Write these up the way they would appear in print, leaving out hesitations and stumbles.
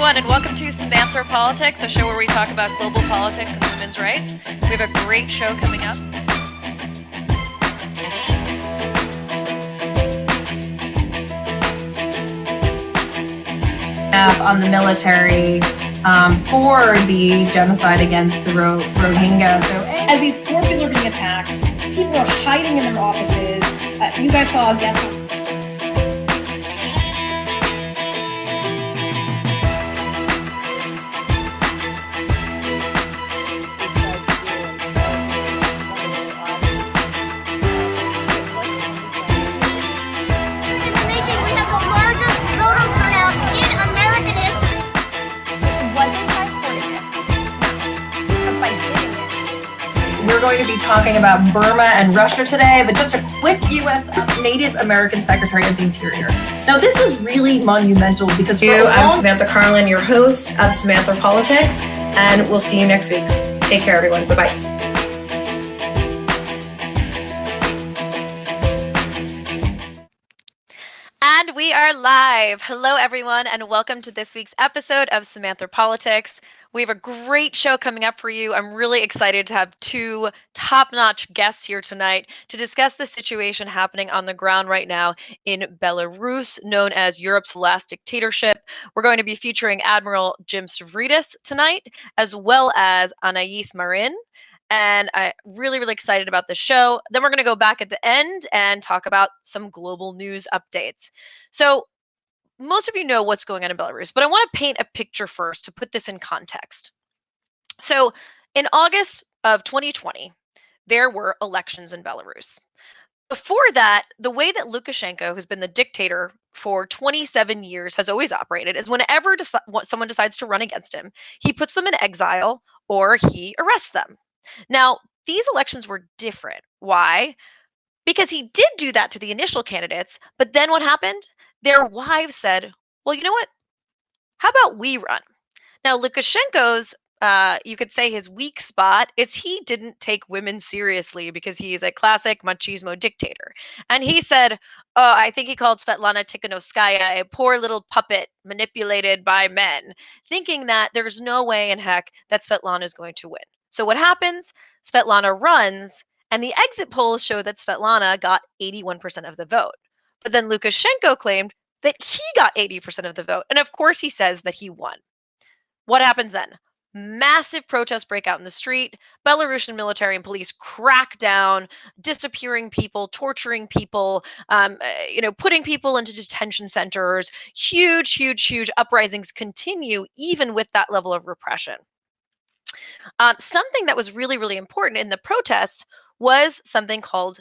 everyone, and welcome to Samanthropolitics, a show where we talk about global politics and women's rights. We have a great show coming up. On the military for the genocide against the Rohingya. So as these poor people are being attacked, people are hiding in their offices. You guys saw a guest. We're going to be talking about Burma and Russia today, but just a quick U.S. Native American Secretary of the Interior. Now, this is really monumental because I'm Samantha Carlin, your host of Samanthropolitics, and we'll see you next week. Take care, everyone. Bye-bye. And we are live. Hello, everyone, and welcome to this week's episode of Samanthropolitics. We have a great show coming up for you. I'm really excited to have two top-notch guests here tonight to discuss the situation happening on the ground right now in Belarus, known as Europe's last dictatorship. We're going to be featuring Admiral James Stavridis tonight, as well as Anais Marin. And I'm really, really excited about the show. Then we're going to go back at the end and talk about some global news updates. So most of you know what's going on in Belarus, but I want to paint a picture first to put this in context. So in August of 2020, there were elections in Belarus. Before that, the way that Lukashenko, who's been the dictator for 27 years, has always operated is whenever someone decides to run against him, he puts them in exile or he arrests them. Now, these elections were different. Why? Because he did do that to the initial candidates, but then what happened? Their wives said, well, you know what? How about we run? Now, Lukashenko's, you could say his weak spot is he didn't take women seriously because he's a classic machismo dictator. And he said, I think he called Svetlana Tikhanovskaya a poor little puppet manipulated by men, thinking that there's no way in heck that Svetlana is going to win. So what happens? Svetlana runs, and the exit polls show that Svetlana got 81% of the vote. But then Lukashenko claimed that he got 80% of the vote. And of course, he says that he won. What happens then? Massive protests break out in the street. Belarusian military and police crack down, disappearing people, torturing people, putting people into detention centers. Huge uprisings continue even with that level of repression. Something that was really, really important in the protests was something called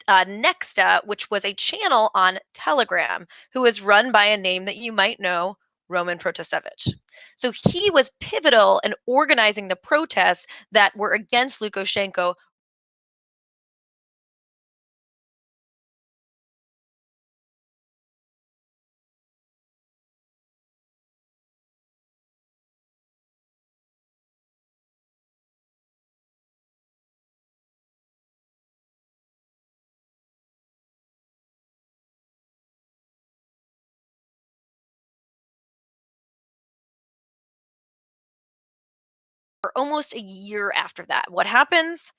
Nexta, which was a channel on Telegram, who was run by a name that you might know, Roman Protasevich. So he was pivotal in organizing the protests that were against Lukashenko. For almost a year after that. What happens?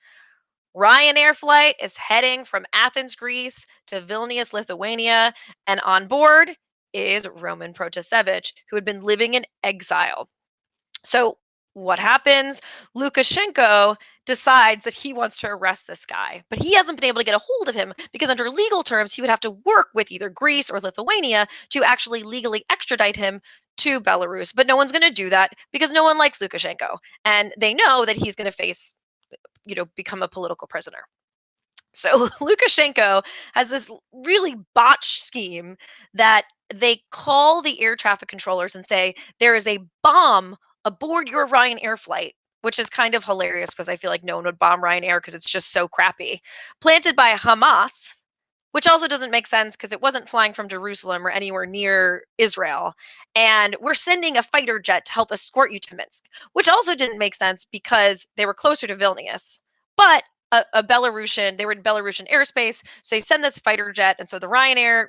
Ryanair flight is heading from Athens, Greece to Vilnius, Lithuania, and on board is Roman Protasevich, who had been living in exile. So what happens? Lukashenko decides that he wants to arrest this guy, but he hasn't been able to get a hold of him because under legal terms, he would have to work with either Greece or Lithuania to actually legally extradite him to Belarus. But no one's going to do that because no one likes Lukashenko, and they know that he's going to face, become a political prisoner. So Lukashenko has this really botched scheme that they call the air traffic controllers and say, there is a bomb aboard your Ryanair flight, which is kind of hilarious because I feel like no one would bomb Ryanair because it's just so crappy, planted by Hamas, which also doesn't make sense because it wasn't flying from Jerusalem or anywhere near Israel. And we're sending a fighter jet to help escort you to Minsk, which also didn't make sense because they were closer to Vilnius. But they were in Belarusian airspace, so they send this fighter jet. And so the Ryanair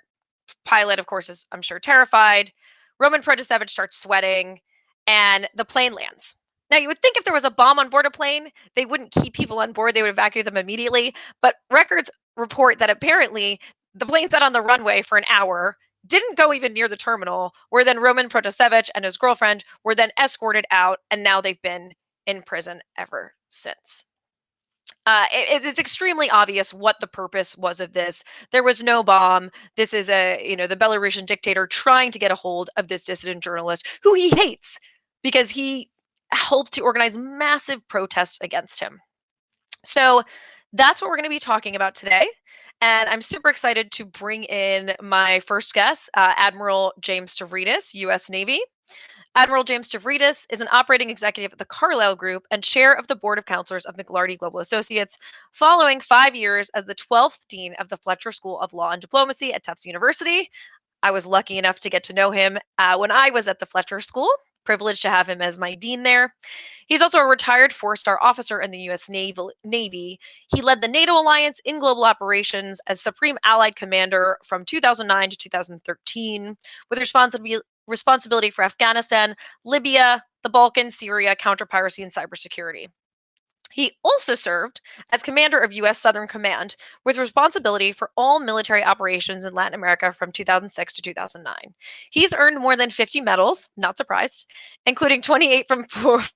pilot, of course, is, I'm sure, terrified. Roman Protasevich starts sweating, and the plane lands. Now, you would think if there was a bomb on board a plane, they wouldn't keep people on board. They would evacuate them immediately. But records report that apparently the plane sat on the runway for an hour, didn't go even near the terminal, where then Roman Protasevich and his girlfriend were then escorted out, and now they've been in prison ever since. It's extremely obvious what the purpose was of this. There was no bomb. This is the Belarusian dictator trying to get a hold of this dissident journalist who he hates because he helped to organize massive protests against him. So that's what we're going to be talking about today. And I'm super excited to bring in my first guest, Admiral James Stavridis, U.S. Navy. Admiral James Stavridis is an operating executive at the Carlyle Group and chair of the board of counselors of McLarty Global Associates, following 5 years as the 12th dean of the Fletcher School of Law and Diplomacy at Tufts University. I was lucky enough to get to know him when I was at the Fletcher School. Privileged to have him as my dean there. He's also a retired 4-star officer in the U.S. Navy. He led the NATO alliance in global operations as Supreme Allied Commander from 2009 to 2013, with responsibility for Afghanistan, Libya, the Balkans, Syria, counter-piracy, and cybersecurity. He also served as commander of U.S. Southern Command, with responsibility for all military operations in Latin America from 2006 to 2009. He's earned more than 50 medals, not surprised, including 28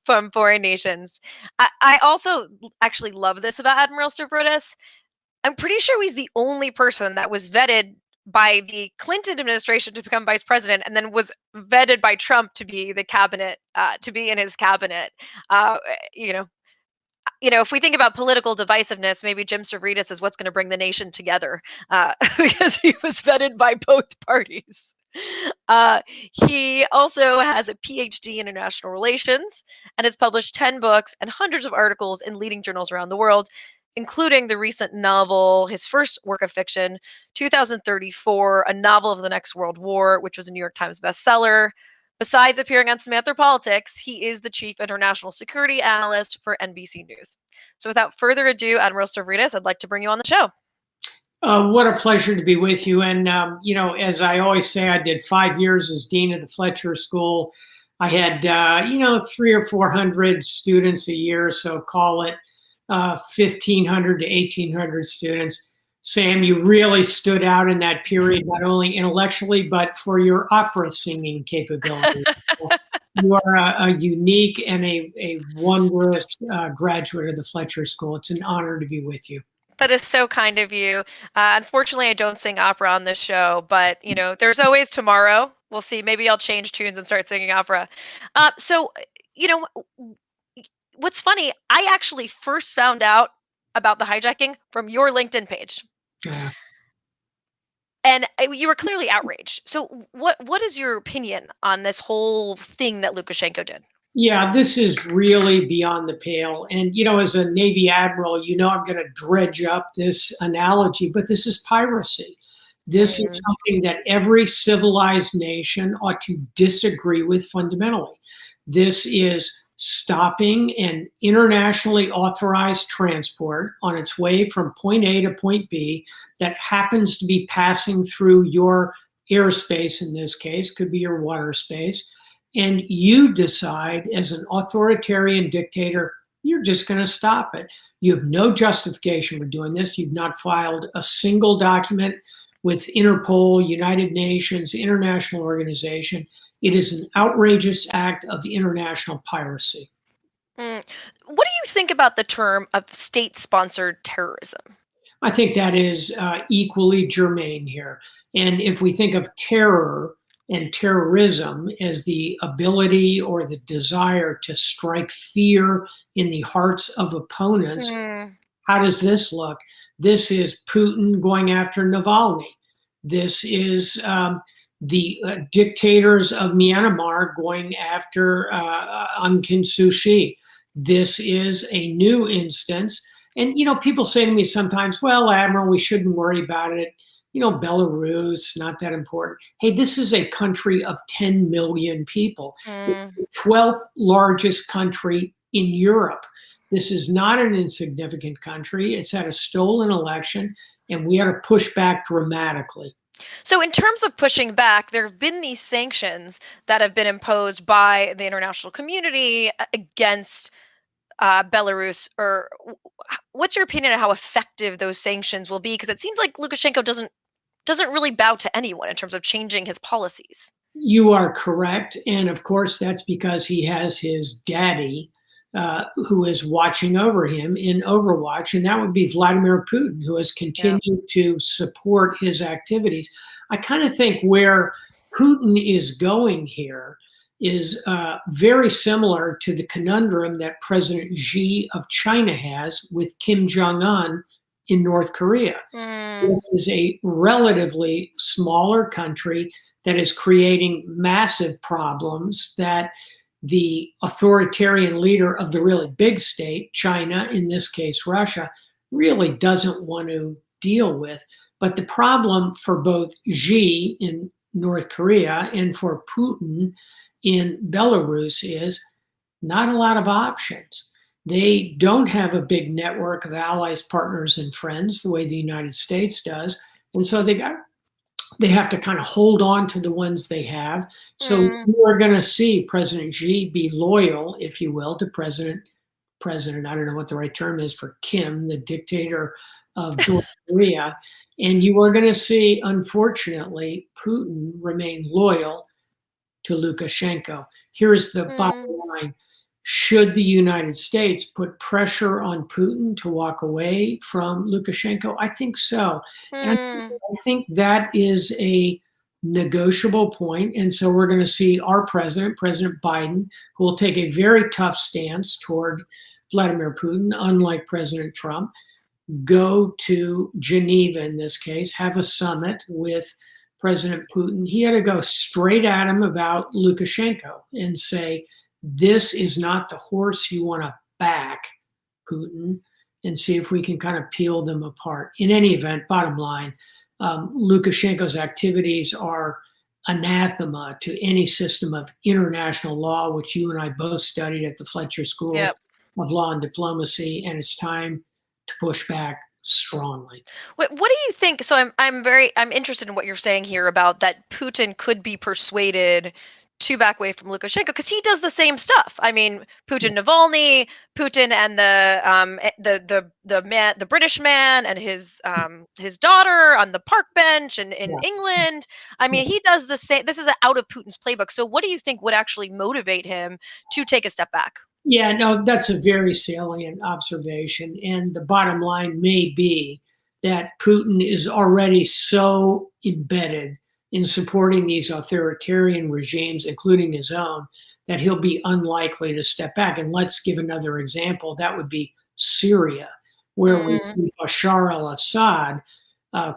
from foreign nations. I also actually love this about Admiral Stavridis. I'm pretty sure he's the only person that was vetted by the Clinton administration to become vice president, and then was vetted by Trump to be the cabinet, to be in his cabinet. If we think about political divisiveness, maybe Jim Stavridis is what's going to bring the nation together, because he was vetted by both parties. He also has a PhD in international relations and has published 10 books and hundreds of articles in leading journals around the world, including the recent novel, his first work of fiction, 2034, A Novel of the Next World War, which was a New York Times bestseller. Besides appearing on Samanthropolitics, he is the chief international security analyst for NBC News. So without further ado, Admiral Stavridis, I'd like to bring you on the show. What a pleasure to be with you. And, as I always say, I did 5 years as dean of the Fletcher School. I had, 300 or 400 students a year, so call it 1,500 to 1,800 students. Sam, you really stood out in that period, not only intellectually, but for your opera singing capability. You are a unique and a wondrous graduate of the Fletcher School. It's an honor to be with you. That is so kind of you. Unfortunately, I don't sing opera on this show, but there's always tomorrow. We'll see. Maybe I'll change tunes and start singing opera. What's funny, I actually first found out about the hijacking from your LinkedIn page. Yeah. And you were clearly outraged. So what is your opinion on this whole thing that Lukashenko did? Yeah, this is really beyond the pale. And, as a Navy admiral, I'm going to dredge up this analogy, but this is piracy. This is something that every civilized nation ought to disagree with fundamentally. This is stopping an internationally authorized transport on its way from point A to point B that happens to be passing through your airspace, in this case, could be your water space. And you decide as an authoritarian dictator, you're just going to stop it. You have no justification for doing this. You've not filed a single document with Interpol, United Nations, international organization. It is an outrageous act of international piracy. What do you think about the term of state-sponsored terrorism? I think that is equally germane here. And if we think of terror and terrorism as the ability or the desire to strike fear in the hearts of opponents, how does this look? This is Putin going after Navalny. This is the dictators of Myanmar going after Aung San Suu Kyi. This is a new instance. And, people say to me sometimes, well, Admiral, we shouldn't worry about it. Belarus, not that important. Hey, this is a country of 10 million people, the 12th largest country in Europe. This is not an insignificant country. It's had a stolen election, and we ought to push back dramatically. So, in terms of pushing back, there have been these sanctions that have been imposed by the international community against Belarus. Or what's your opinion on how effective those sanctions will be? Because it seems like Lukashenko doesn't really bow to anyone in terms of changing his policies. You are correct. And of course, that's because he has his daddy who is watching over him in Overwatch. And that would be Vladimir Putin, who has continued to support his activities. I kind of think where Putin is going here is very similar to the conundrum that President Xi of China has with Kim Jong-un in North Korea. This is a relatively smaller country that is creating massive problems that the authoritarian leader of the really big state, China, in this case Russia, really doesn't want to deal with. But the problem for both Xi in North Korea and for Putin in Belarus is not a lot of options. They don't have a big network of allies, partners, and friends the way the United States does. And so they have to kind of hold on to the ones they have. So you are going to see President Xi be loyal, if you will, to President, I don't know what the right term is for Kim, the dictator of North Korea. And you are going to see, unfortunately, Putin remain loyal to Lukashenko. Here's the bottom line. Should the United States put pressure on Putin to walk away from Lukashenko? I think so. And I think that is a negotiable point. And so we're going to see our president, President Biden, who will take a very tough stance toward Vladimir Putin, unlike President Trump, go to Geneva in this case, have a summit with President Putin. He had to go straight at him about Lukashenko and say, this is not the horse you want to back, Putin, and see if we can kind of peel them apart. In any event, bottom line, Lukashenko's activities are anathema to any system of international law, which you and I both studied at the Fletcher School of Law and Diplomacy, and it's time to push back strongly. What do you think? So I'm interested in what you're saying here about that Putin could be persuaded to back away from Lukashenko, because he does the same stuff. I mean, Putin Navalny, Putin and the British man and his daughter on the park bench in England. I mean, he does the same. This is out of Putin's playbook. So what do you think would actually motivate him to take a step back? Yeah, no, that's a very salient observation. And the bottom line may be that Putin is already so embedded in supporting these authoritarian regimes, including his own, that he'll be unlikely to step back. And let's give another example. That would be Syria, where we see Bashar al-Assad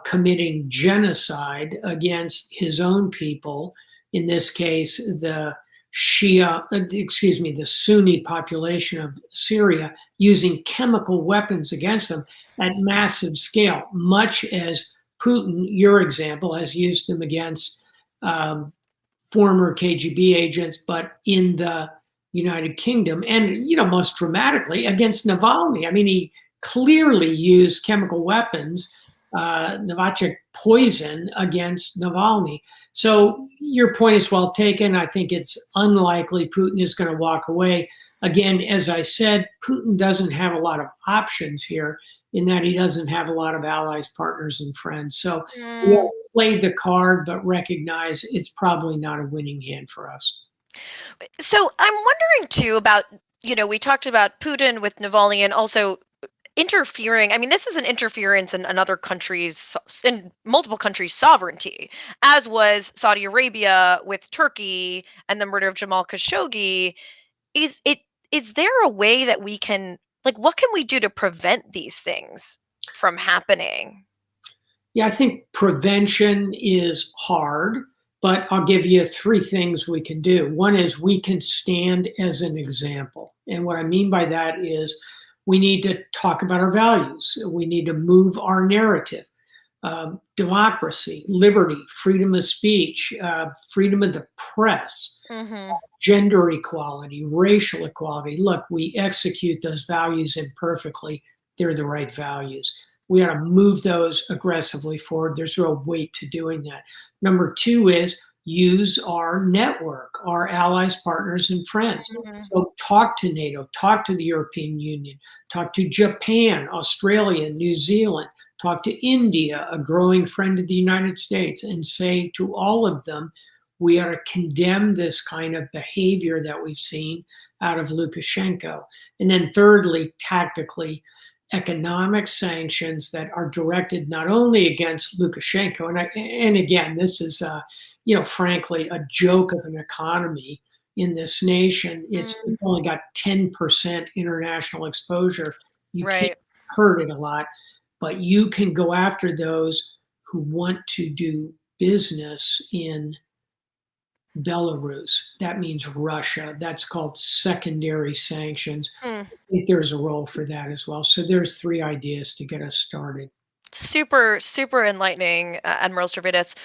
committing genocide against his own people, in this case, the Sunni population of Syria, using chemical weapons against them at massive scale, much as Putin, your example, has used them against former KGB agents, but in the United Kingdom, and most dramatically against Navalny. I mean, he clearly used chemical weapons, Novichok poison, against Navalny. So your point is well taken. I think it's unlikely Putin is going to walk away. Again, as I said, Putin doesn't have a lot of options here, in that he doesn't have a lot of allies, partners, and friends. So we'll play the card, but recognize it's probably not a winning hand for us. So I'm wondering too about, we talked about Putin with Navalny and also interfering. I mean, this is an interference in another country's, in multiple countries' sovereignty, as was Saudi Arabia with Turkey and the murder of Jamal Khashoggi. Is there a way that we can, what can we do to prevent these things from happening? Yeah, I think prevention is hard, but I'll give you 3 things we can do. One is we can stand as an example. And what I mean by that is we need to talk about our values. We need to move our narrative. Democracy, liberty, freedom of speech, freedom of the press, gender equality, racial equality. Look, we execute those values imperfectly. They're the right values. we ought to move those aggressively forward. There's real weight to doing that. Number two is use our network, our allies, partners, and friends. So talk to NATO, talk to the European Union, talk to Japan, Australia, New Zealand, talk to India, a growing friend of the United States, and say to all of them, we ought to condemn this kind of behavior that we've seen out of Lukashenko. And then thirdly, tactically, economic sanctions that are directed not only against Lukashenko, and again, this is, frankly, a joke of an economy in this nation. It's only got 10% international exposure. You can't hurt it a lot, but you can go after those who want to do business in Belarus. That means Russia. That's called secondary sanctions. I think there's a role for that as well. So there's 3 ideas to get us started. Super, super enlightening, Admiral Stavridis.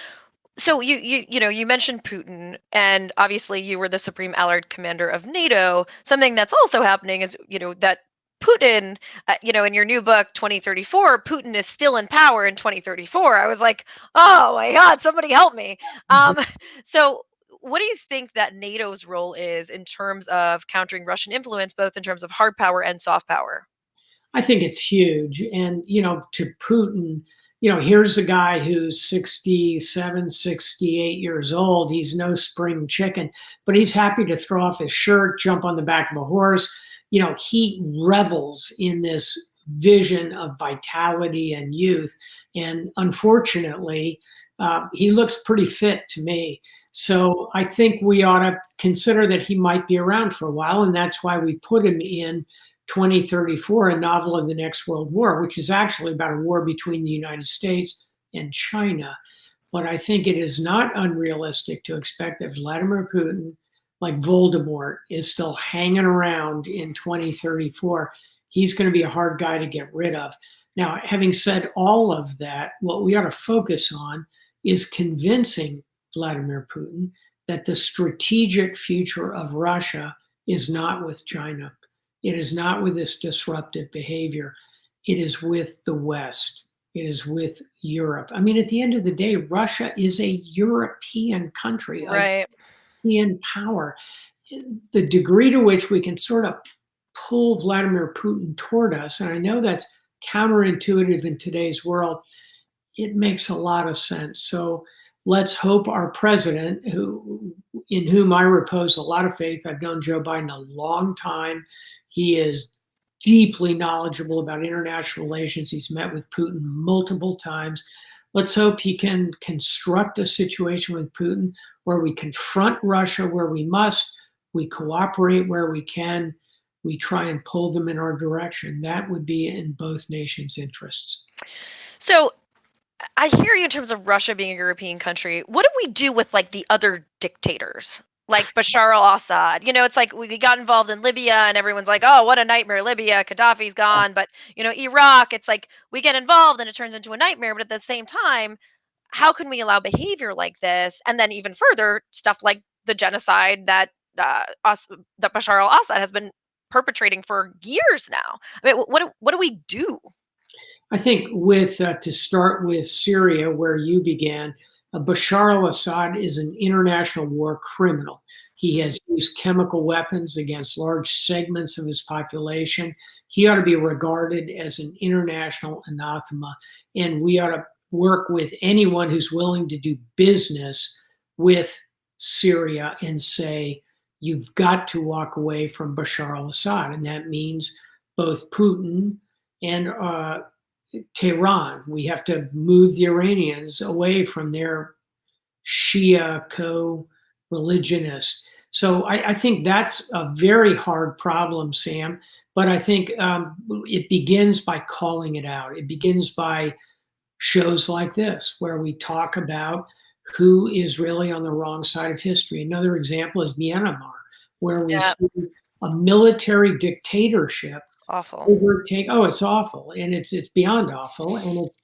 So you mentioned Putin, and obviously you were the Supreme Allied Commander of NATO. Something that's also happening is, that Putin, in your new book, 2034, Putin is still in power in 2034. I was like, oh my God, somebody help me. So what do you think that NATO's role is in terms of countering Russian influence, both in terms of hard power and soft power? I think it's huge. And, to Putin, here's a guy who's 67, 68 years old. He's no spring chicken, but he's happy to throw off his shirt, jump on the back of a horse. He revels in this vision of vitality and youth. And unfortunately, he looks pretty fit to me. So I think we ought to consider that he might be around for a while. And that's why we put him in 2034, a novel of the next world war, which is actually about a war between the United States and China. But I think it is not unrealistic to expect that Vladimir Putin, like Voldemort, is still hanging around in 2034. He's going to be a hard guy to get rid of. Now, having said all of that, what we ought to focus on is convincing Vladimir Putin that the strategic future of Russia is not with China. It is not with this disruptive behavior. It is with the West. It is with Europe. I mean, at the end of the day, Russia is a European country, a European power. The degree to which we can sort of pull Vladimir Putin toward us, and I know that's counterintuitive in today's world, it makes a lot of sense. So let's hope our president, in whom I repose a lot of faith, I've known Joe Biden a long time. He is deeply knowledgeable about international relations. He's met with Putin multiple times. Let's hope he can construct a situation with Putin where we confront Russia where we must, we cooperate where we can, we try and pull them in our direction. That would be in both nations' interests. So I hear you in terms of Russia being a European country. What do we do with the other dictators, like Bashar al-Assad? It's like we got involved in Libya and everyone's like, oh, what a nightmare, Libya, Gaddafi's gone. But, Iraq, it's like we get involved and it turns into a nightmare. But at the same time, how can we allow behavior like this? And then even further, stuff like the genocide that Bashar al-Assad has been perpetrating for years now. I mean, what do we do? I think to start with Syria, where you began, Bashar al-Assad is an international war criminal. He has used chemical weapons against large segments of his population. He ought to be regarded as an international anathema, and we ought to work with anyone who's willing to do business with Syria and say, you've got to walk away from Bashar al-Assad, and that means both Putin and Tehran. We have to move the Iranians away from their Shia co-religionists. So I think that's a very hard problem, Sam. But I think it begins by calling it out. It begins by shows like this, where we talk about who is really on the wrong side of history. Another example is Myanmar, where we see a military dictatorship overtake. Oh, it's awful, and it's beyond awful, and it's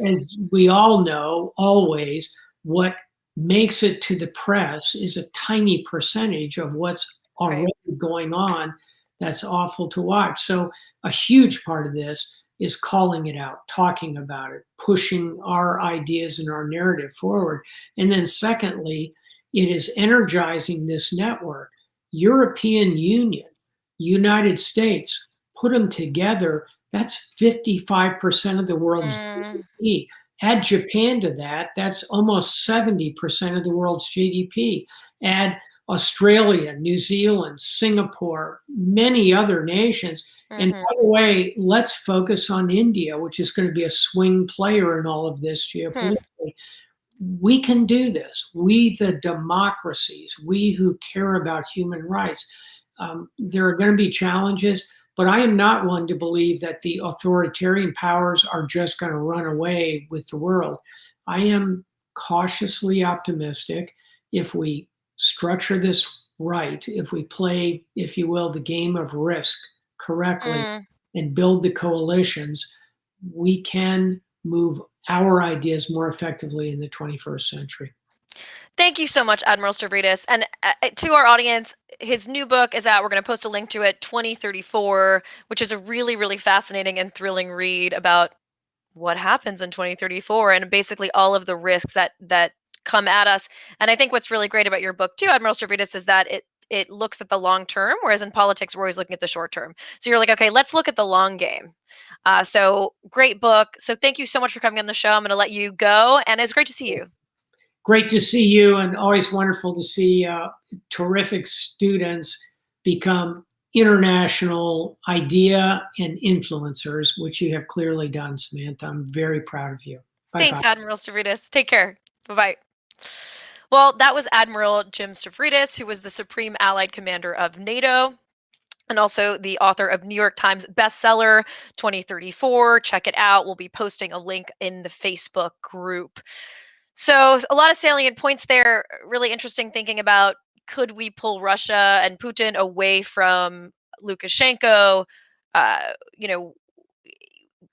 as we all know, always what makes it to the press is a tiny percentage of what's already going on. That's awful to watch. So a huge part of this is calling it out, talking about it, pushing our ideas and our narrative forward. And then secondly, it is energizing this network. European Union, United States, put them together, that's 55% of the world's GDP. Add Japan to that, that's almost 70% of the world's GDP. Add Australia, New Zealand, Singapore, many other nations. And by the way, let's focus on India, which is going to be a swing player in all of this geopolitically. We can do this. We, the democracies, we who care about human rights. There are going to be challenges, but I am not one to believe that the authoritarian powers are just going to run away with the world. I am cautiously optimistic if we structure this right, if we play, if you will, the game of risk correctly and build the coalitions, we can move our ideas more effectively in the 21st century. Thank you so much, Admiral Stavridis. And to our audience, his new book is out. We're going to post a link to it, 2034, which is a really, really fascinating and thrilling read about what happens in 2034 and basically all of the risks that come at us. And I think what's really great about your book too, Admiral Stavridis, is that it looks at the long term, whereas in politics, we're always looking at the short term. So you're like, okay, let's look at the long game. So great book. So thank you so much for coming on the show. I'm going to let you go. And it's great to see you. Great to see you, and always wonderful to see terrific students become international idea and influencers, which you have clearly done, Samantha. I'm very proud of you. Bye-bye. Thanks, Admiral Stavridis. Take care. Bye-bye. Well, that was Admiral James Stavridis, who was the Supreme Allied Commander of NATO and also the author of New York Times bestseller 2034. Check it out. We'll be posting a link in the Facebook group. So a lot of salient points there. Really interesting thinking about, could we pull Russia and Putin away from Lukashenko?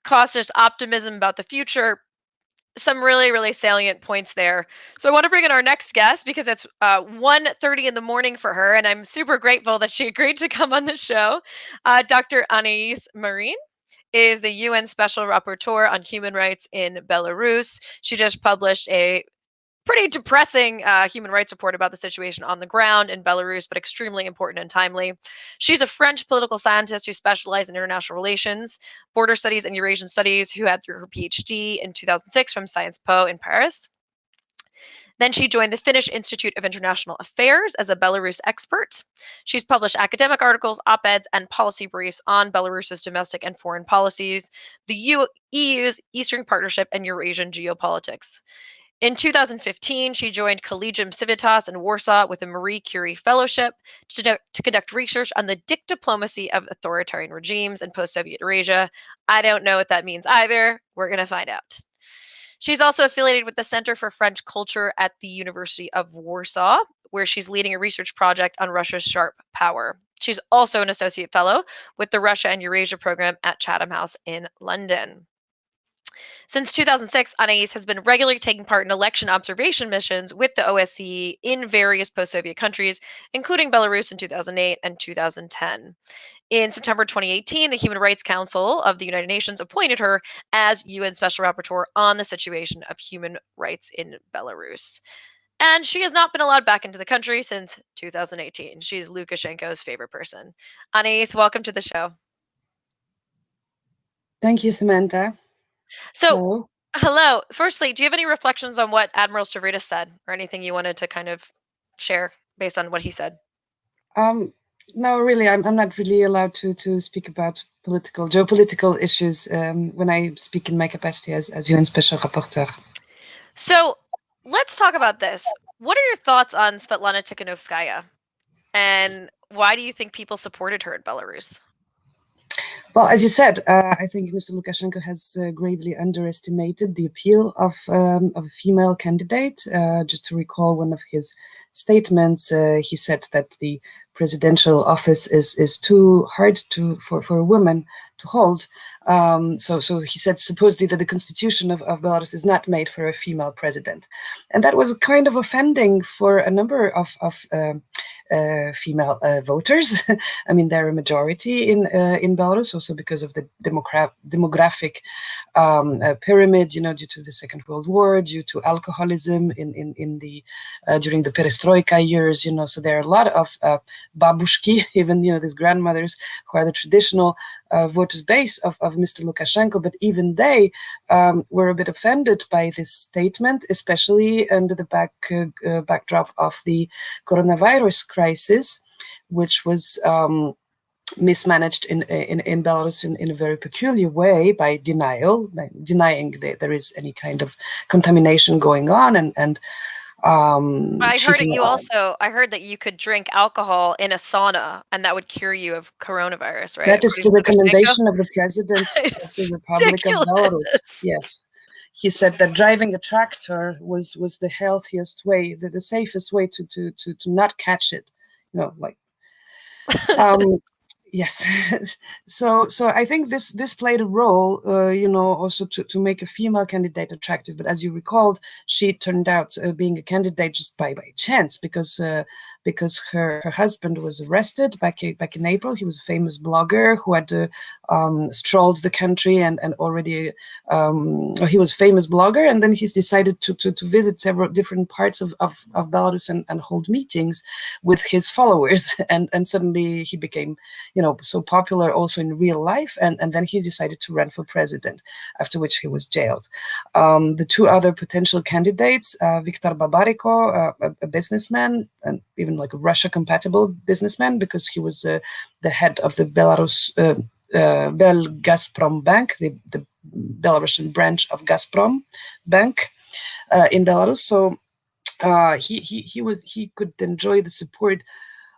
Cautious optimism about the future. Some really, really salient points there. So I want to bring in our next guest because it's 1:30 in the morning for her, and I'm super grateful that she agreed to come on the show. Dr. Anais Marin is the UN Special Rapporteur on Human Rights in Belarus. She just published a pretty depressing human rights report about the situation on the ground in Belarus, but extremely important and timely. She's a French political scientist who specialized in international relations, border studies, and Eurasian studies, who had her PhD in 2006 from Sciences Po in Paris. Then she joined the Finnish Institute of International Affairs as a Belarus expert. She's published academic articles, op-eds, and policy briefs on Belarus's domestic and foreign policies, the EU's Eastern Partnership, and Eurasian geopolitics. In 2015, she joined Collegium Civitas in Warsaw with a Marie Curie Fellowship to conduct research on the diplomacy of authoritarian regimes in post-Soviet Eurasia. I don't know what that means either. We're going to find out. She's also affiliated with the Center for French Culture at the University of Warsaw, where she's leading a research project on Russia's sharp power. She's also an associate fellow with the Russia and Eurasia program at Chatham House in London. Since 2006, Anais has been regularly taking part in election observation missions with the OSCE in various post-Soviet countries, including Belarus in 2008 and 2010. In September 2018, the Human Rights Council of the United Nations appointed her as UN Special Rapporteur on the situation of human rights in Belarus. And she has not been allowed back into the country since 2018. She's Lukashenko's favorite person. Anais, welcome to the show. Thank you, Samantha. So, hello. Firstly, do you have any reflections on what Admiral Stavridis said, or anything you wanted to kind of share based on what he said? No, really, I'm not really allowed to speak about geopolitical issues when I speak in my capacity as UN Special Rapporteur. So, let's talk about this. What are your thoughts on Svetlana Tikhanovskaya, and why do you think people supported her in Belarus? Well, as you said, I think Mr. Lukashenko has gravely underestimated the appeal of a female candidate. Just to recall one of his statements, he said that the presidential office is too hard for a woman to hold. So he said supposedly that the constitution of Belarus is not made for a female president. And that was kind of offending for a number of female voters. I mean, they're a majority in Belarus, also because of the demographic pyramid, due to the Second World War, due to alcoholism during the perestroika years, so there are a lot of babushki, even, these grandmothers who are the traditional voters base of Mr. Lukashenko, but even they were a bit offended by this statement, especially under the backdrop of the coronavirus crisis, which was mismanaged in Belarus in a very peculiar way by denying that there is any kind of contamination going on, and I heard that you could drink alcohol in a sauna and that would cure you of coronavirus, right? That is the recommendation of the president of It's the Republic of Belarus. ridiculous. Yes. He said that driving a tractor was the healthiest way, the safest way to not catch it. Yes. So I think this played a role, also to make a female candidate attractive. But as you recalled, she turned out being a candidate just by chance, because her husband was arrested back in April. He was a famous blogger who had strolled the country and already he was a famous blogger, and then he's decided to visit several different parts of Belarus and hold meetings with his followers, and suddenly he became so popular also in real life, and then he decided to run for president, after which he was jailed. The two other potential candidates, Viktor Babariko, a businessman, and even like a Russia-compatible businessman, because he was the head of the Belarus Belgazprom Bank, the Belarusian branch of Gazprom Bank in Belarus. So he could enjoy the support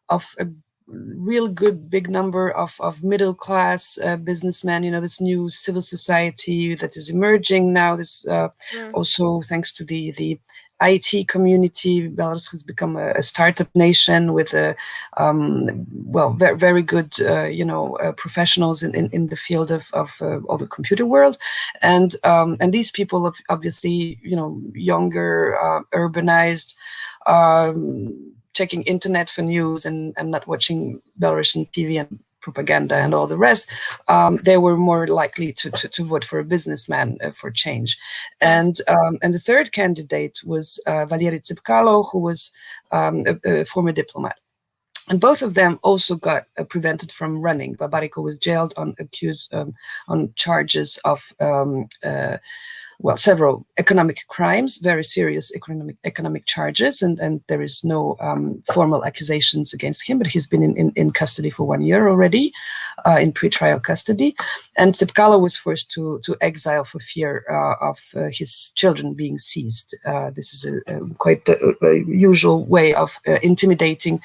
of a real good big number of middle class businessmen, this new civil society that is emerging now. This also thanks to the IT community. Belarus has become a startup nation with very good professionals in the field of all the computer world, and these people obviously younger, urbanized, checking internet for news and not watching Belarusian TV and propaganda and all the rest, they were more likely to vote for a businessman for change. And the third candidate was Valery Tsepkalo, who was a former diplomat. And both of them also got prevented from running. Babariko was jailed on charges of several economic crimes, very serious economic charges, and there is no formal accusations against him, but he's been in custody for 1 year already, in pretrial custody. And Tsepkalo was forced to exile for fear of his children being seized. This is quite a usual way of intimidating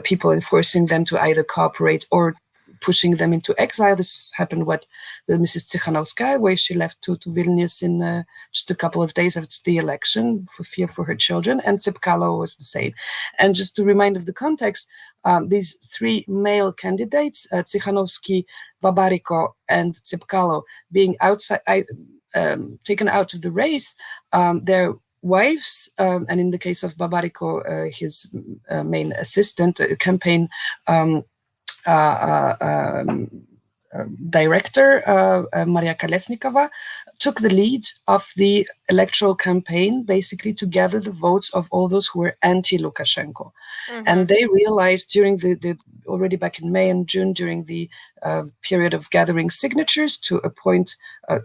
people and forcing them to either cooperate or pushing them into exile. This happened with Mrs. Tsikhanouskaya, where she left to Vilnius in just a couple of days after the election for fear for her children, and Tsepkalo was the same. And just to remind of the context, these three male candidates, Tsikhanouski, Babariko, and Tsepkalo, being taken out of the race, their wives, and in the case of Babariko, his main assistant, campaign director, Maria Kolesnikova, took the lead of the electoral campaign, basically to gather the votes of all those who were anti-Lukashenko. And they realized during the already back in May and June, during the period of gathering signatures to appoint,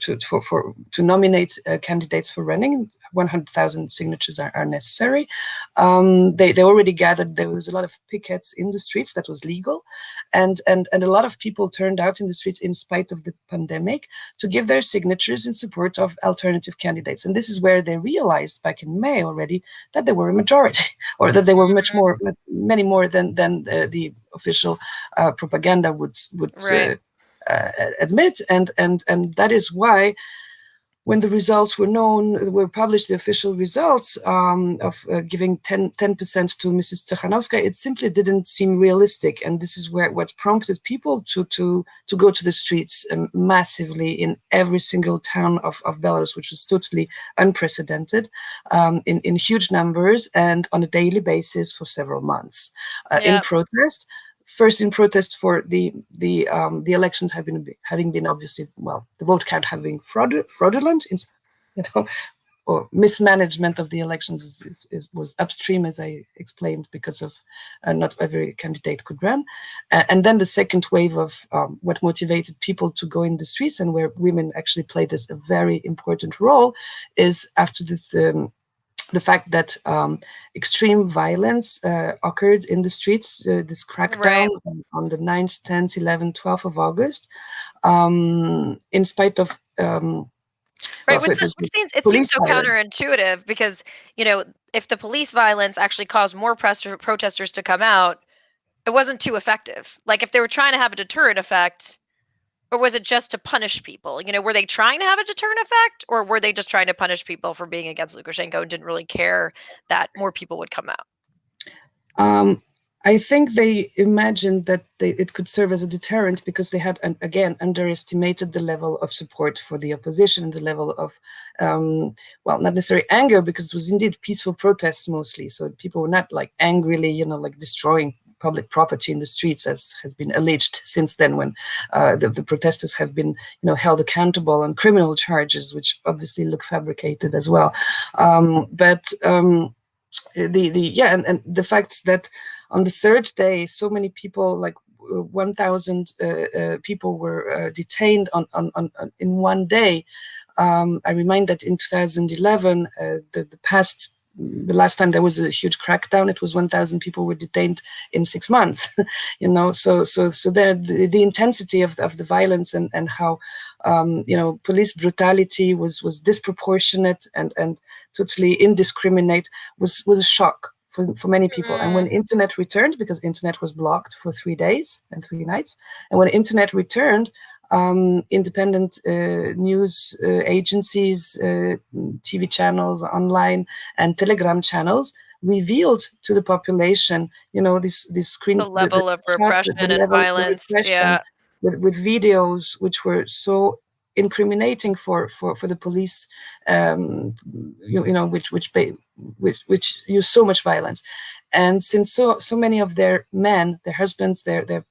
to nominate candidates for running, 100,000 signatures are necessary. They already gathered. There was a lot of pickets in the streets that was legal, and a lot of people turned out in the streets in spite of the pandemic to give their signatures in support of alternative candidates. And this is where they realized back in May already that they were a majority, or that they were many more than the official propaganda would admit, and that is why when the results were published, the official results of giving 10% to Mrs. Tsikhanouskaya, it simply didn't seem realistic. And this is what prompted people to go to the streets massively in every single town of Belarus, which was totally unprecedented, in huge numbers and on a daily basis for several months, in protest. First, in protest for the elections having been obviously, well, the vote count having fraudulent, or mismanagement of the elections was upstream, as I explained, because of not every candidate could run. And then the second wave of what motivated people to go in the streets, and where women actually played a very important role, is after this. The fact that extreme violence occurred in the streets, this crackdown on the 9th, 10th, 11th, 12th of August, in spite of... Right, which seems so counterintuitive, because, if the police violence actually caused more protesters to come out, it wasn't too effective. Like, if they were trying to have a deterrent effect, or was it just to punish people? Were they trying to have a deterrent effect, or were they just trying to punish people for being against Lukashenko and didn't really care that more people would come out? I think they imagined that it could serve as a deterrent, because they had, again, underestimated the level of support for the opposition and the level of, well, not necessarily anger, because it was indeed peaceful protests mostly. So people were not like angrily, like destroying public property in the streets, as has been alleged since then, when the protesters have been, held accountable on criminal charges, which obviously look fabricated as well. And the fact that on the third day, so many people, like 1,000 people, were detained in one day. I remind that in 2011, the last time there was a huge crackdown, it was 1,000 people were detained in 6 months. So the intensity of the violence and how police brutality was disproportionate and totally indiscriminate was a shock for many people. And when internet returned, because internet was blocked for 3 days and 3 nights, and when internet returned, independent news agencies, TV channels, online, and Telegram channels revealed to the population, the level of repression and violence, with videos which were so incriminating for the police, which use so much violence. And since so many of their men, their husbands, their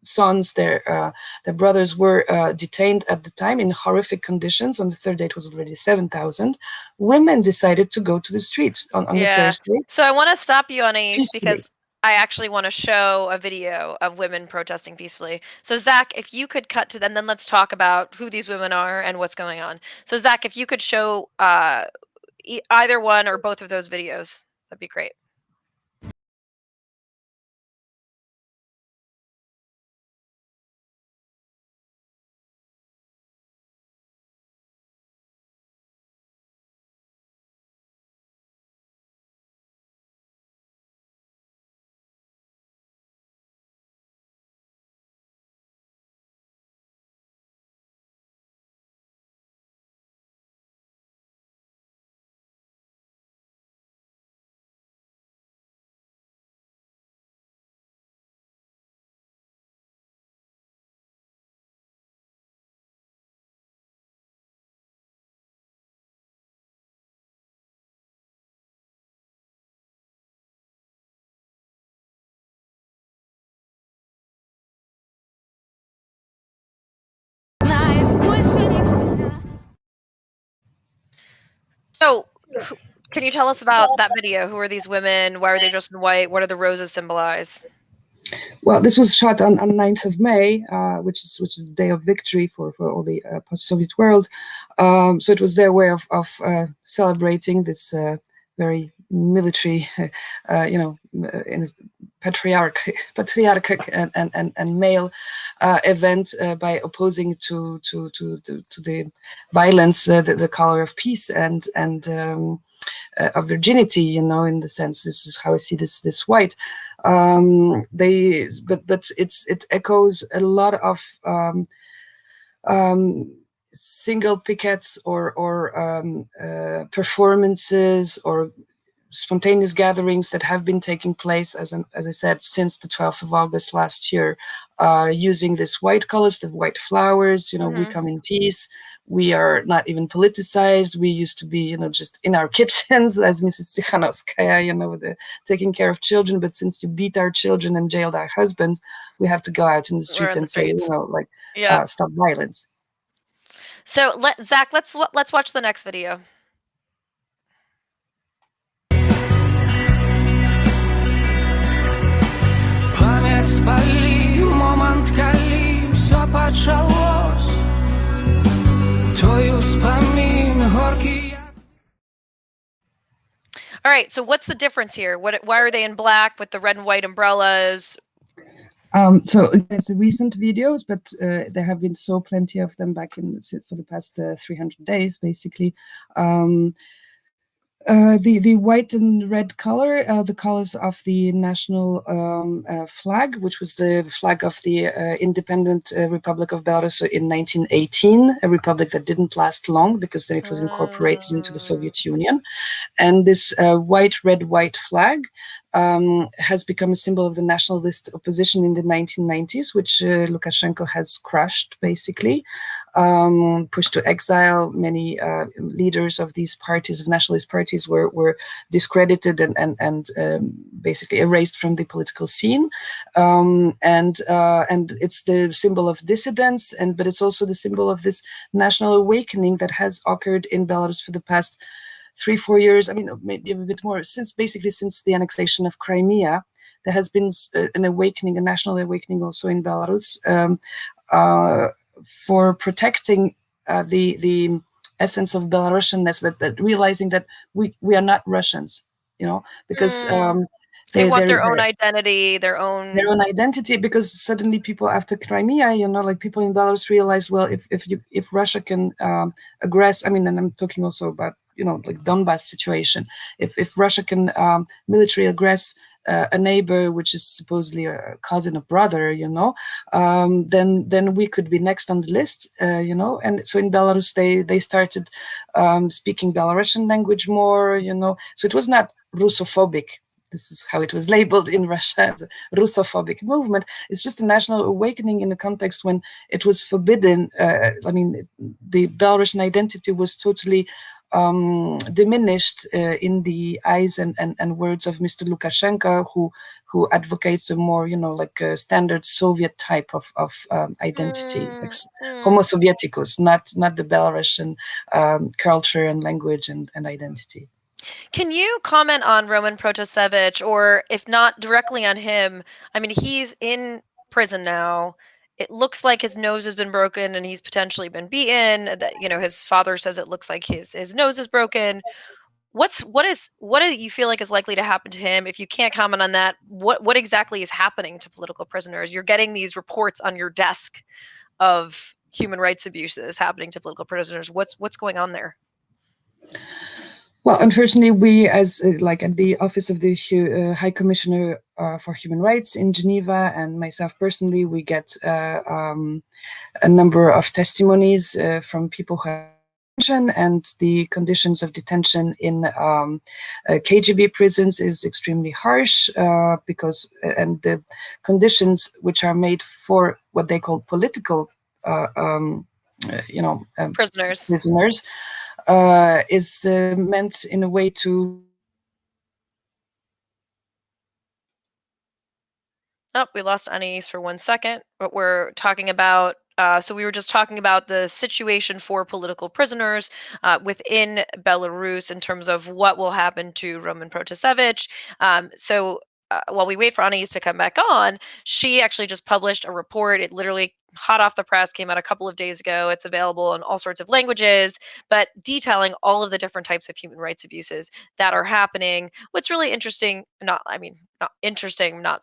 sons, their brothers were detained at the time in horrific conditions. On the third day, it was already 7,000. Women decided to go to the streets on the Thursday. So I want to stop you, Anais, because I actually want to show a video of women protesting peacefully. So Zach, if you could cut to them, then let's talk about who these women are and what's going on. So Zach, if you could show either one or both of those videos, that'd be great. So, can you tell us about that video? Who are these women? Why are they dressed in white? What do the roses symbolize? Well, this was shot on 9th of May, which is the day of victory for all the post-Soviet world. So it was their way of celebrating this very military, in a patriarchal and male event, by opposing to the violence, the color of peace and of virginity. In the sense, this is how I see this white. But it echoes a lot of single pickets or performances or spontaneous gatherings that have been taking place, as I said, since the 12th of August last year, using this white colors, the white flowers, we come in peace. We are not even politicized. We used to be, just in our kitchens, as Mrs. Tsikhanouskaya, with taking care of children. But since you beat our children and jailed our husbands, we have to go out in the street and say, stop violence. So Zach, let's watch the next video. All right, so what's the difference here? Why are they in black with the red and white umbrellas? So it's recent videos, but there have been so plenty of them back for the past 300 days, basically. The white and red color, the colors of the national flag, which was the flag of the independent Republic of Belarus in 1918, a republic that didn't last long because then it was incorporated into the Soviet Union. And this white, red, white flag has become a symbol of the nationalist opposition in the 1990s, which Lukashenko has crushed, basically, pushed to exile. Many leaders of these parties, of nationalist parties, were discredited and basically erased from the political scene. And it's the symbol of dissidents, but it's also the symbol of this national awakening that has occurred in Belarus for the past 3-4 years, maybe a bit more, since the annexation of Crimea. There has been an awakening, a national awakening also in Belarus, for protecting the essence of Belarusianness, that realizing that we are not Russians, because they want their own identity, their own identity, because suddenly people after Crimea, people in Belarus realize, well, if Russia can aggress, and I'm talking also about Donbass situation. If Russia can military aggress a neighbor, which is supposedly a cousin or brother, then we could be next on the list, And so in Belarus, they started speaking Belarusian language more, So it was not Russophobic. This is how it was labeled in Russia, as a Russophobic movement. It's just a national awakening in a context when it was forbidden. The Belarusian identity was totally diminished in the eyes and words of Mr. Lukashenko, who advocates a more, a standard Soviet type of identity, like Homo Sovieticus, not the Belarusian culture and language and identity. Can you comment on Roman Protasevich, or if not directly on him? He's in prison now. It looks like his nose has been broken and he's potentially been beaten. That his father says it looks like his nose is broken. What do you feel like is likely to happen to him? If you can't comment on that, what exactly is happening to political prisoners? You're getting these reports on your desk of human rights abuses happening to political prisoners. What's going on there? Well, unfortunately, we, as at the Office of the High Commissioner for Human Rights in Geneva, and myself personally, we get a number of testimonies from people who have detention, and the conditions of detention in KGB prisons is extremely harsh because the conditions which are made for what they call political prisoners is meant in a way to... Oh, we lost Anais for 1 second, but we're talking about, so we were just talking about the situation for political prisoners within Belarus in terms of what will happen to Roman Protasevich. While we wait for Anais to come back on, she actually just published a report. It literally hot off the press, came out a couple of days ago. It's available in all sorts of languages, but detailing all of the different types of human rights abuses that are happening. What's really interesting, not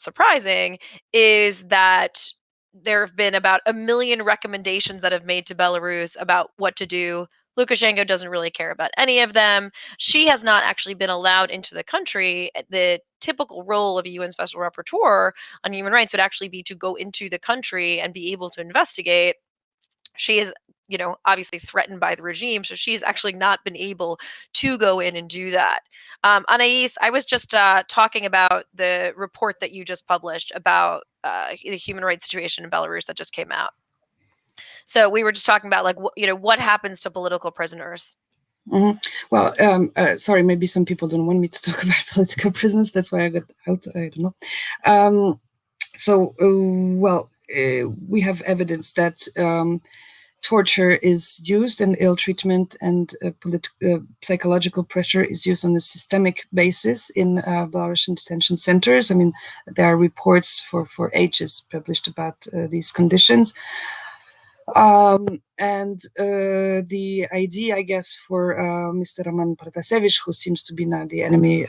surprising, is that there have been about 1 million recommendations that have made to Belarus about what to do. Lukashenko doesn't really care about any of them. She has not actually been allowed into the country. The typical role of a UN Special Rapporteur on human rights would actually be to go into the country and be able to investigate. She is obviously threatened by the regime. So she's actually not been able to go in and do that. Anais, I was just talking about the report that you just published about the human rights situation in Belarus that just came out. So we were just talking about what happens to political prisoners. Mm-hmm. Well, sorry, maybe some people don't want me to talk about political prisoners. That's why I got out. I don't know. We have evidence that torture is used and ill treatment and psychological pressure is used on a systemic basis in Belarusian detention centers. I mean, there are reports for ages published about these conditions. The idea, I guess, for Mr. Roman Protasevich, who seems to be now the enemy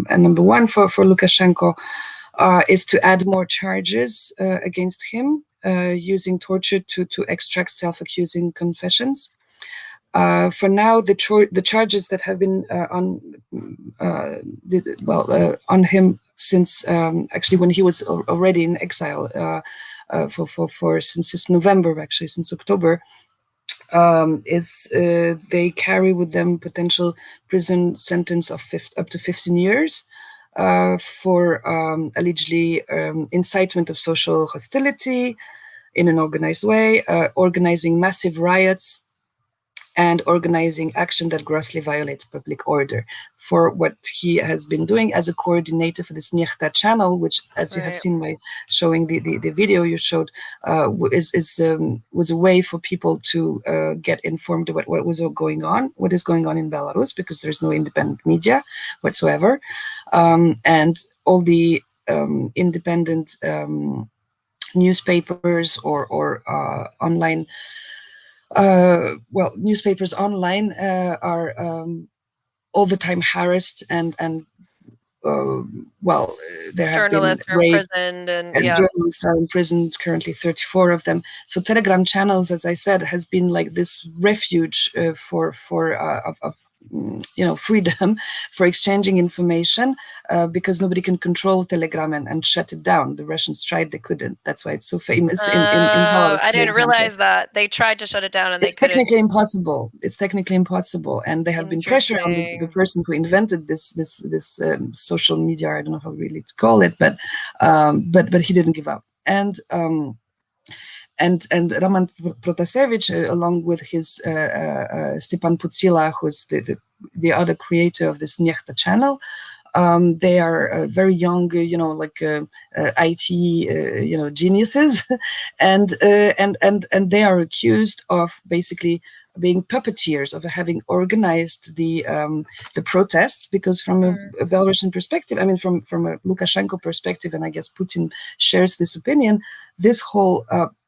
number one for Lukashenko, is to add more charges against him, using torture to extract self-accusing confessions. For now, the charges that have been on him since actually when he was already in exile since November, actually since October, is they carry with them potential prison sentence of up to 15 years for allegedly incitement of social hostility in an organized way, organizing massive riots, and organizing action that grossly violates public order, for what he has been doing as a coordinator for this Nechta channel, which, as you have seen by showing the video you showed, was a way for people to get informed about what is going on in Belarus, because there's no independent media whatsoever, and all the independent newspapers or online. Newspapers online are all the time harassed and there have journalists been are imprisoned and journalists are imprisoned, currently 34 of them. So Telegram channels, as I said, has been like this refuge for freedom for exchanging information, because nobody can control Telegram and shut it down. The Russians tried, they couldn't. That's why it's so famous in Belarus. I didn't realize that. They tried to shut it down and they couldn't. It's technically impossible. And they have been pressure on the person who invented this social media. I don't know how really to call it, but he didn't give up. And Roman Protasevich, along with his Stepan Putsila, who's the other creator of this Nechta channel, they are very young, IT, geniuses, and they are accused of basically being puppeteers, of having organized the protests, because from a Belarusian perspective, I mean, from a Lukashenko perspective, and I guess Putin shares this opinion, this whole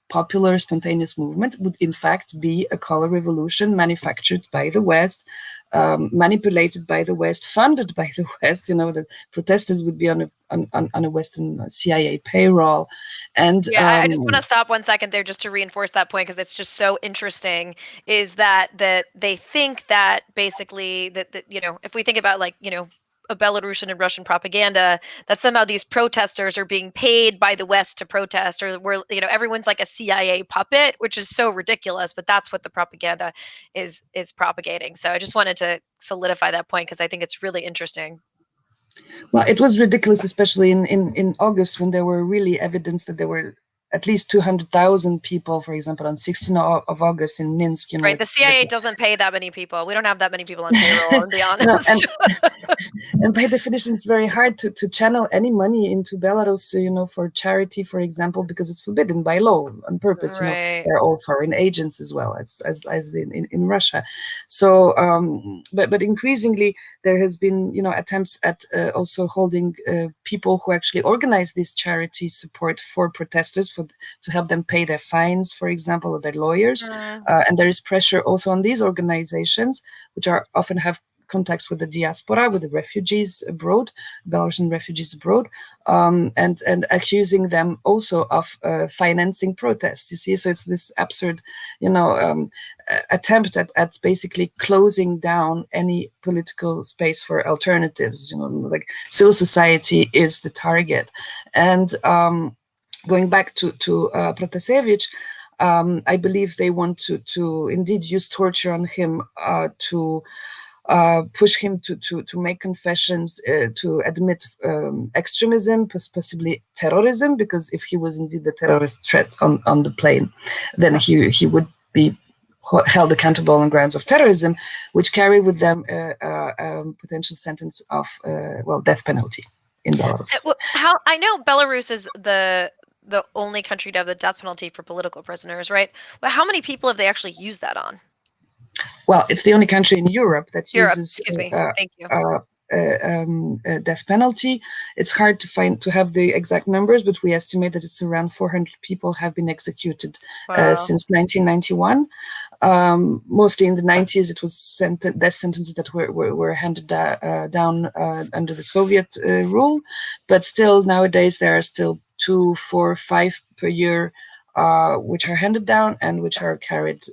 popular spontaneous movement would in fact be a color revolution manufactured by the West, manipulated by the West, funded by the West. The protesters would be on a Western CIA payroll. And I just want to stop 1 second there just to reinforce that point, because it's just so interesting, is that they think that basically that if we think about a Belarusian and Russian propaganda, that somehow these protesters are being paid by the West to protest, or where everyone's like a CIA puppet, which is so ridiculous, but that's what the propaganda is propagating. So I just wanted to solidify that point, because I think it's really interesting. Well, it was ridiculous, especially in August, when there were really evidence that there were at least 200,000 people, for example, on 16th of August in Minsk. Right, the CIA doesn't pay that many people. We don't have that many people on payroll, to be honest. And by definition, it's very hard to channel any money into Belarus, for charity, for example, because it's forbidden by law on purpose. Right. They're all foreign agents as well as in Russia. So, but increasingly there has been, attempts at also holding people who actually organize this charity support for protesters, to help them pay their fines, for example, or their lawyers. And there is pressure also on these organizations, which often have contacts with the diaspora, with the refugees abroad, Belarusian refugees abroad, and accusing them also of financing protests. You see, so it's this absurd, attempt at basically closing down any political space for alternatives. Like civil society is the target. And going back to Protasevich, I believe they want to indeed use torture on him to push him to make confessions, to admit extremism, possibly terrorism, because if he was indeed the terrorist threat on the plane, then he would be held accountable on grounds of terrorism, which carry with them a potential sentence of death penalty in Belarus. How I know Belarus is the only country to have the death penalty for political prisoners, right? Well, how many people have they actually used that on? Well, it's the only country in Europe that uses excuse me. Thank you. Death penalty. It's hard to have the exact numbers, but we estimate that it's around 400 people have been executed since 1991. Mostly in the 90s, it was death sentences that were handed down under the Soviet rule, but still nowadays there are still 2, 4, 5 per year, which are handed down and which are carried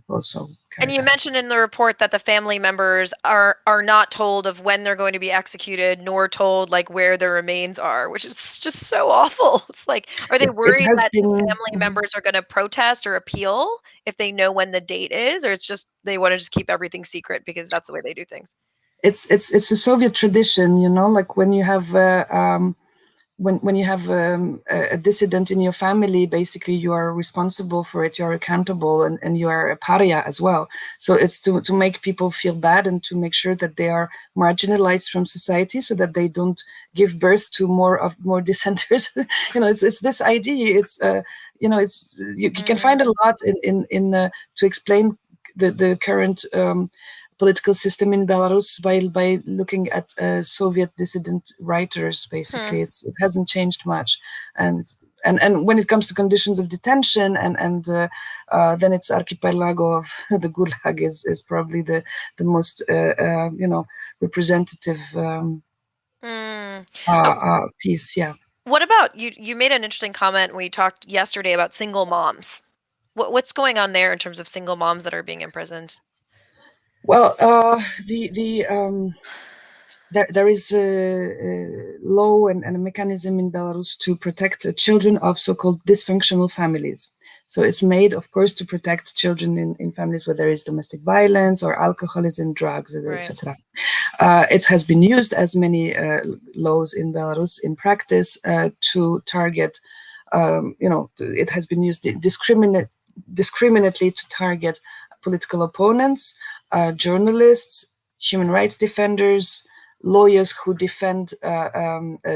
also. And you mentioned in the report that the family members are not told of when they're going to be executed, nor told like where their remains are, which is just so awful. It's like, are they worried that family members are going to protest or appeal if they know when the date is, or it's just they want to just keep everything secret because that's the way they do things? It's a Soviet tradition, like when you have when you have a dissident in your family, basically you are responsible for it, you're accountable, and you are a pariah as well. So it's to make people feel bad and to make sure that they are marginalized from society so that they don't give birth to more dissenters. It's this idea. It's you can find a lot in to explain the current political system in Belarus by looking at Soviet dissident writers. Basically, it hasn't changed much, and when it comes to conditions of detention and then it's archipelago of the Gulag is probably the most representative piece. Yeah. What about you? You made an interesting comment when we talked yesterday about single moms. What's going on there in terms of single moms that are being imprisoned? Well, there is a law and a mechanism in Belarus to protect children of so-called dysfunctional families. So it's made, of course, to protect children in families where there is domestic violence or alcoholism, drugs, etc. It has been used, as many laws in Belarus, in practice to target. It has been used discriminately to target political opponents, journalists, human rights defenders, lawyers who defend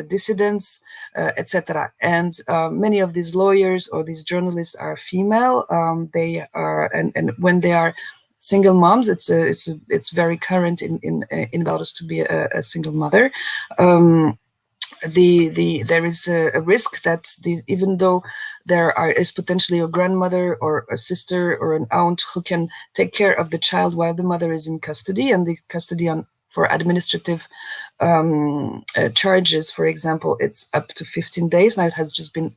dissidents, etc. And many of these lawyers or these journalists are female. They are, and when they are single moms, it's very current in Belarus to be a single mother. There is a risk that even though there is potentially a grandmother or a sister or an aunt who can take care of the child while the mother is in custody, and the custody for administrative charges, for example, it's up to 15 days. Now it has just been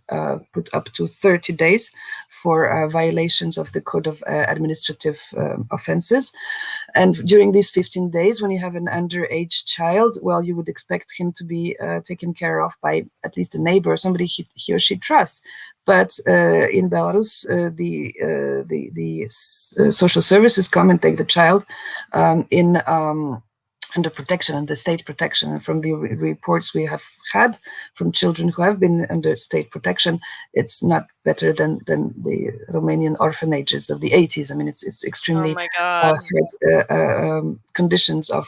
put up to 30 days for violations of the Code of Administrative Offenses. And during these 15 days, when you have an underage child, well, you would expect him to be taken care of by at least a neighbor, somebody he or she trusts. But in Belarus, the social services come and take the child under protection, under state protection. And from the reports we have had from children who have been under state protection, it's not better than the Romanian orphanages of the 80s. I mean, it's extremely hard conditions of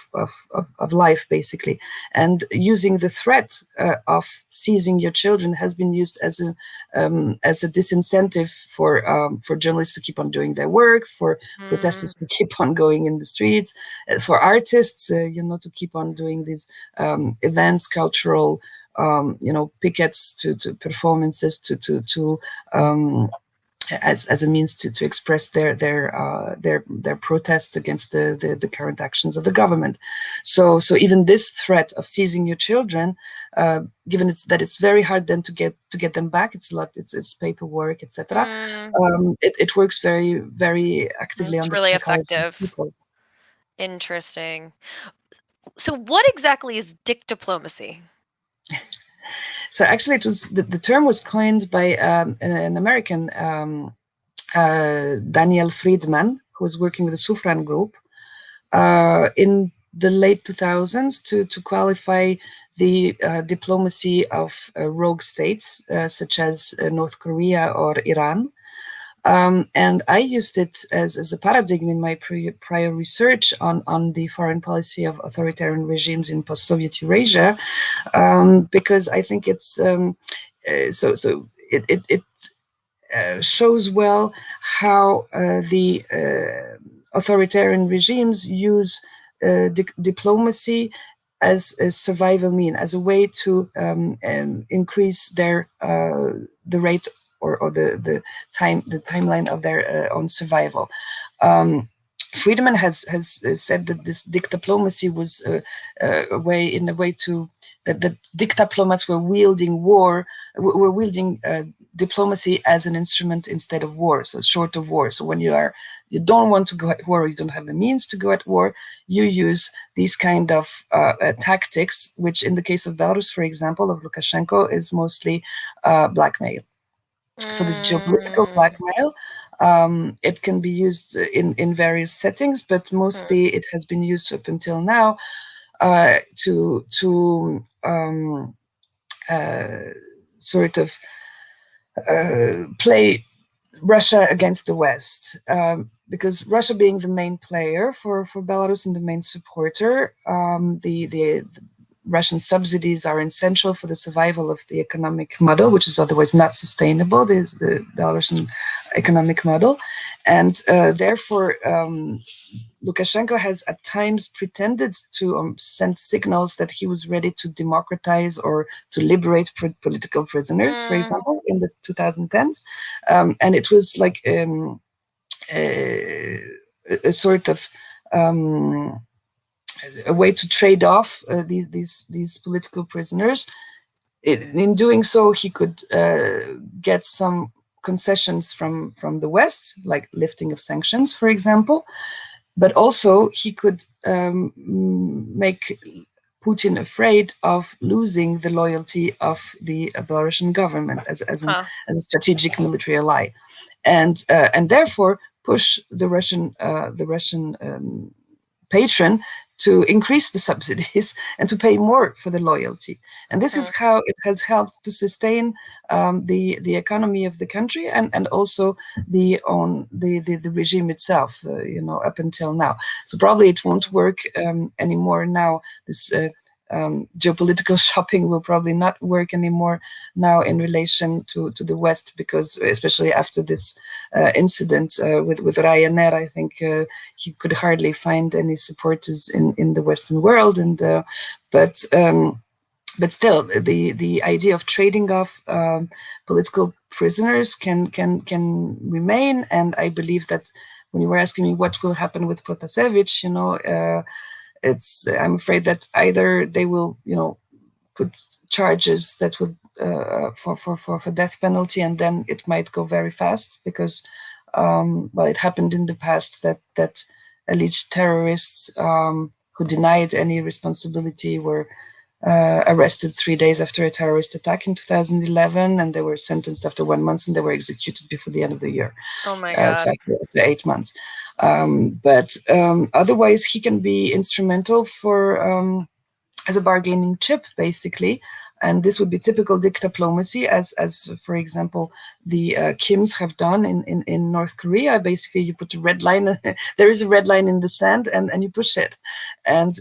life, basically. And using the threat of seizing your children has been used as a disincentive for journalists to keep on doing their work, for protesters to keep on going in the streets, for artists, to keep on doing these events, cultural, pickets, to performances, to as a means to express their protest against the current actions of the government. So even this threat of seizing your children, given that it's very hard then to get them back, it's paperwork, etc. It works very, very actively. It's on really the psychology effective. of people. Interesting. So what exactly is diplomacy? So actually, it was the term was coined by an American Daniel Friedman, who was working with the Sufran Group in the late 2000s to qualify the diplomacy of rogue states such as North Korea or Iran. And I used it as a paradigm in my prior research on the foreign policy of authoritarian regimes in post-Soviet Eurasia, because I think it's it shows well how the authoritarian regimes use diplomacy as a survival mean, as a way to increase their the rate or the timeline of their own survival. Friedman has said that this dictaplomasi was a way to that dictaplomats were wielding diplomacy as an instrument instead of war, so short of war. So when you don't want to go at war, or you don't have the means to go at war, you use these kind of tactics, which in the case of Belarus, for example, of Lukashenko, is mostly blackmail. So this geopolitical blackmail, it can be used in various settings, but mostly it has been used up until now to sort of play Russia against the West, because Russia being the main player for Belarus and the main supporter, the Russian subsidies are essential for the survival of the economic model, which is otherwise not sustainable, the Belarusian economic model. And therefore, Lukashenko has at times pretended to send signals that he was ready to democratize or to liberate political prisoners, for example, in the 2010s. And it was like a sort of a way to trade off these political prisoners. In doing so, he could get some concessions from the West, like lifting of sanctions, for example. But also he could make Putin afraid of losing the loyalty of the Belarusian government as a strategic military ally, and therefore push the Russian patron to increase the subsidies and to pay more for the loyalty. And this is how it has helped to sustain the economy of the country and also the regime itself, up until now. So probably it won't work anymore now. This geopolitical shopping will probably not work anymore now in relation to the West, because especially after this incident with Ryanair, I think he could hardly find any supporters in the Western world. And but still, the idea of trading off political prisoners can remain. And I believe that when you were asking me what will happen with Protasevich, I'm afraid that either they will, put charges that would for death penalty, and then it might go very fast because, it happened in the past that alleged terrorists who denied any responsibility were arrested 3 days after a terrorist attack in 2011, and they were sentenced after 1 month, and they were executed before the end of the year. Oh my God! So after 8 months. But otherwise, he can be instrumental for as a bargaining chip, basically. And this would be typical dictaplomacy, as for example, the Kims have done in North Korea. Basically, you put a red line. There is a red line in the sand, and you push it, and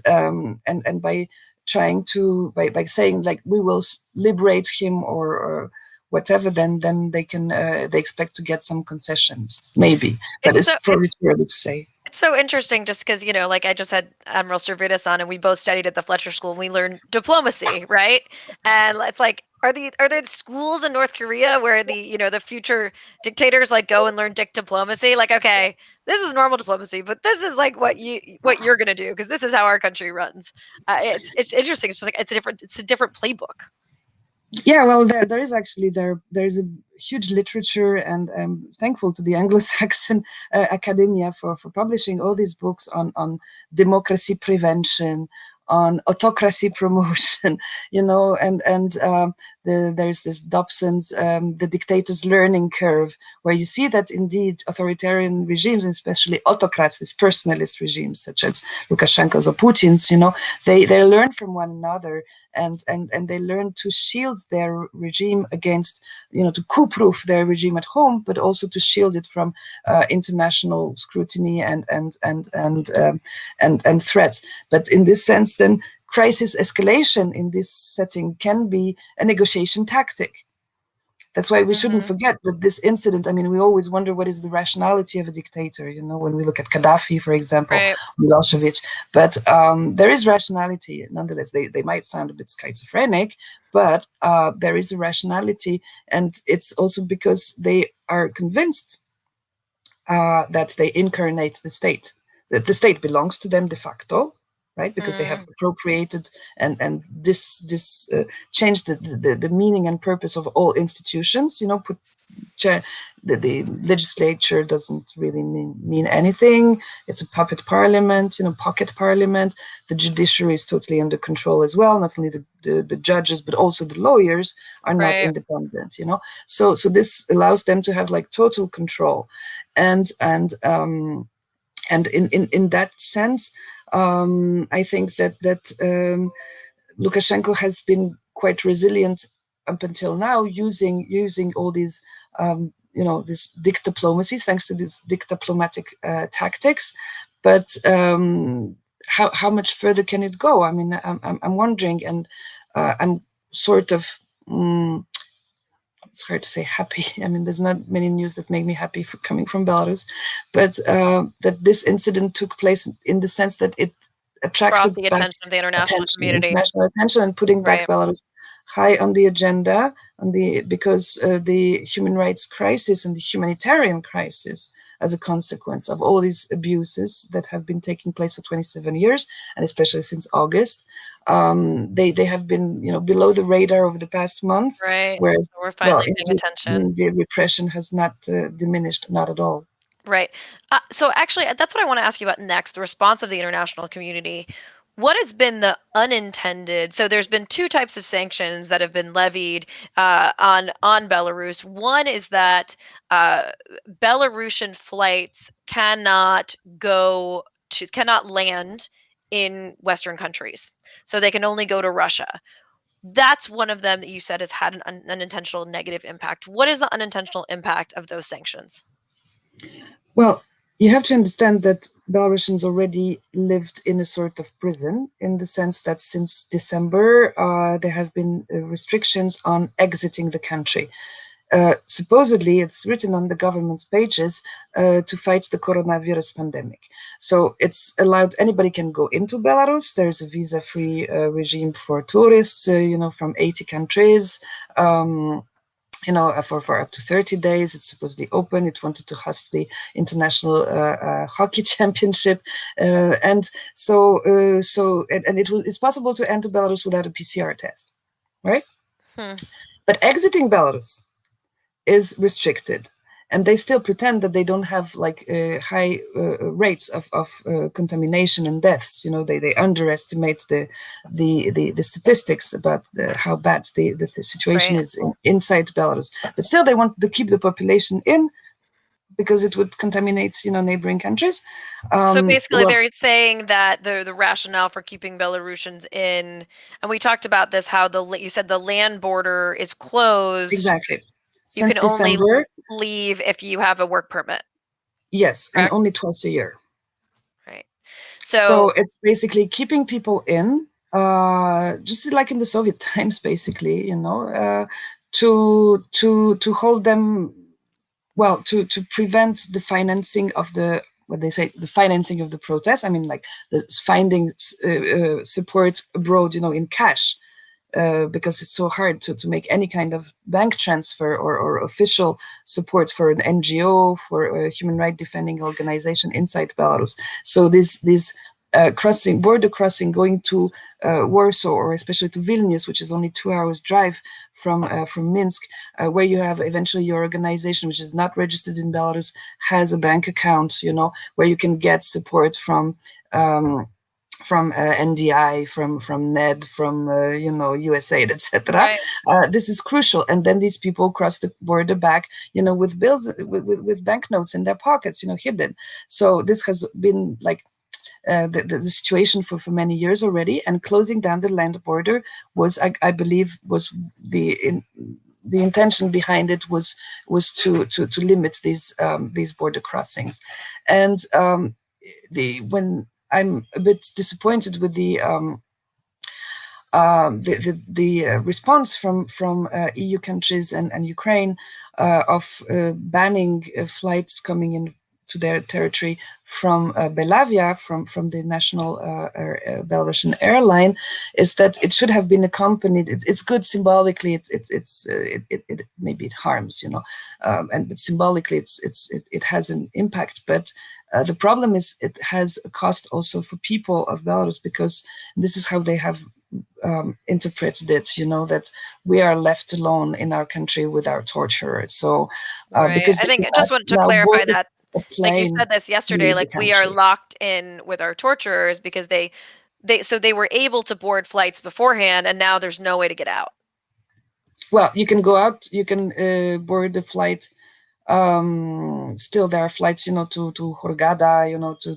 by trying to by saying like we will liberate him or whatever, then they can they expect to get some concessions, maybe, but it's probably too early to say. It's so interesting just because, like I just had Admiral Stavridis on and we both studied at the Fletcher School and we learned diplomacy, right? And it's like, are there schools in North Korea where the future dictators like go and learn diplomacy? Like, okay, this is normal diplomacy, but this is like what you're gonna do because this is how our country runs. It's interesting. It's just like it's a different playbook. Yeah, well, there is actually there's a huge literature, and I'm thankful to the Anglo-Saxon academia for publishing all these books on democracy prevention, on autocracy promotion, and there's this Dobson's the dictator's learning curve, where you see that indeed authoritarian regimes, and especially autocrats, these personalist regimes such as Lukashenko's or Putin's, they learn from one another, and they learn to shield their regime against, to coup-proof their regime at home, but also to shield it from international scrutiny and threats. But in this sense, then crisis escalation in this setting can be a negotiation tactic. That's why we shouldn't forget that this incident, I mean, we always wonder what is the rationality of a dictator, when we look at Gaddafi, for example, Right. Milosevic. But there is rationality. Nonetheless, they might sound a bit schizophrenic, but there is a rationality. And it's also because they are convinced that they incarnate the state, that the state belongs to them de facto, right? Because they have appropriated and this changed the meaning and purpose of all institutions. The legislature doesn't really mean anything. It's a puppet parliament, pocket parliament. The judiciary is totally under control as well. Not only the judges, but also the lawyers are not Right. independent. So this allows them to have like total control, and in that sense. I think that Lukashenko has been quite resilient up until now, using all these this diplomacy, thanks to these diplomatic tactics. But how much further can it go? I mean, I'm wondering, and I'm sort of. It's hard to say happy. I mean, there's not many news that make me happy coming from Belarus, but that this incident took place in the sense that it attracted Brought the attention of the international community. international attention, and putting back Belarus high on the agenda, because the human rights crisis and the humanitarian crisis, as a consequence of all these abuses that have been taking place for 27 years, and especially since August, they have been below the radar over the past months. Right. Whereas So we're finally paying attention. The repression has not diminished, not at all. Right. So actually, that's what I want to ask you about next, the response of the international community. What has been the unintended? So there's been two types of sanctions that have been levied on Belarus. One is that Belarusian flights cannot land in Western countries. So they can only go to Russia. That's one of them that you said has had an unintentional negative impact. What is the unintentional impact of those sanctions? Well, you have to understand that Belarusians already lived in a sort of prison, in the sense that since December, there have been restrictions on exiting the country. Supposedly, it's written on the government's pages to fight the coronavirus pandemic. So it's allowed, anybody can go into Belarus. There's a visa-free regime for tourists, from 80 countries. For up to 30 days. It's supposedly open. It wanted to host the international hockey championship, and it's possible to enter Belarus without a PCR test, right? But exiting Belarus is restricted, and they still pretend that they don't have high rates of contamination and deaths. They underestimate the statistics about how bad the situation is inside Belarus. But still, they want to keep the population in, because it would contaminate neighboring countries. So basically, they're saying that the rationale for keeping Belarusians in, and we talked about this, how you said the land border is closed. Exactly. You can only leave if you have a work permit. Yes, correct? And only twice a year. Right. So it's basically keeping people in, just like in the Soviet times, basically, to hold them, well, to prevent the financing of the financing of the protests. I mean, like finding support abroad, in cash. Because it's so hard to make any kind of bank transfer or official support for an NGO, for a human rights defending organization inside Belarus. So this border crossing, going to Warsaw, or especially to Vilnius, which is only 2 hours drive from Minsk, where you have eventually your organization, which is not registered in Belarus, has a bank account, where you can get support from NDI, from NED, from USAID, etc. Right. This is crucial, and then these people cross the border back, with bills, with banknotes in their pockets, hidden. So this has been like the situation for many years already, and closing down the land border was, I believe, was the intention behind it was to limit these border crossings, and when I'm a bit disappointed with the response from EU countries and Ukraine of banning flights coming in to their territory from Belavia, from the national Belarusian airline, is that it should have been accompanied. It's good symbolically. It maybe it harms, but symbolically it has an impact. But the problem is it has a cost also for people of Belarus, because this is how they have interpreted it, that we are left alone in our country with our torturers. So Right. because I think I just want to clarify that, like you said this yesterday, like we are locked in with our torturers because they were able to board flights beforehand, and now there's no way to get out. Well, you can go out, you can board the flight. Still there are flights, to Hurghada,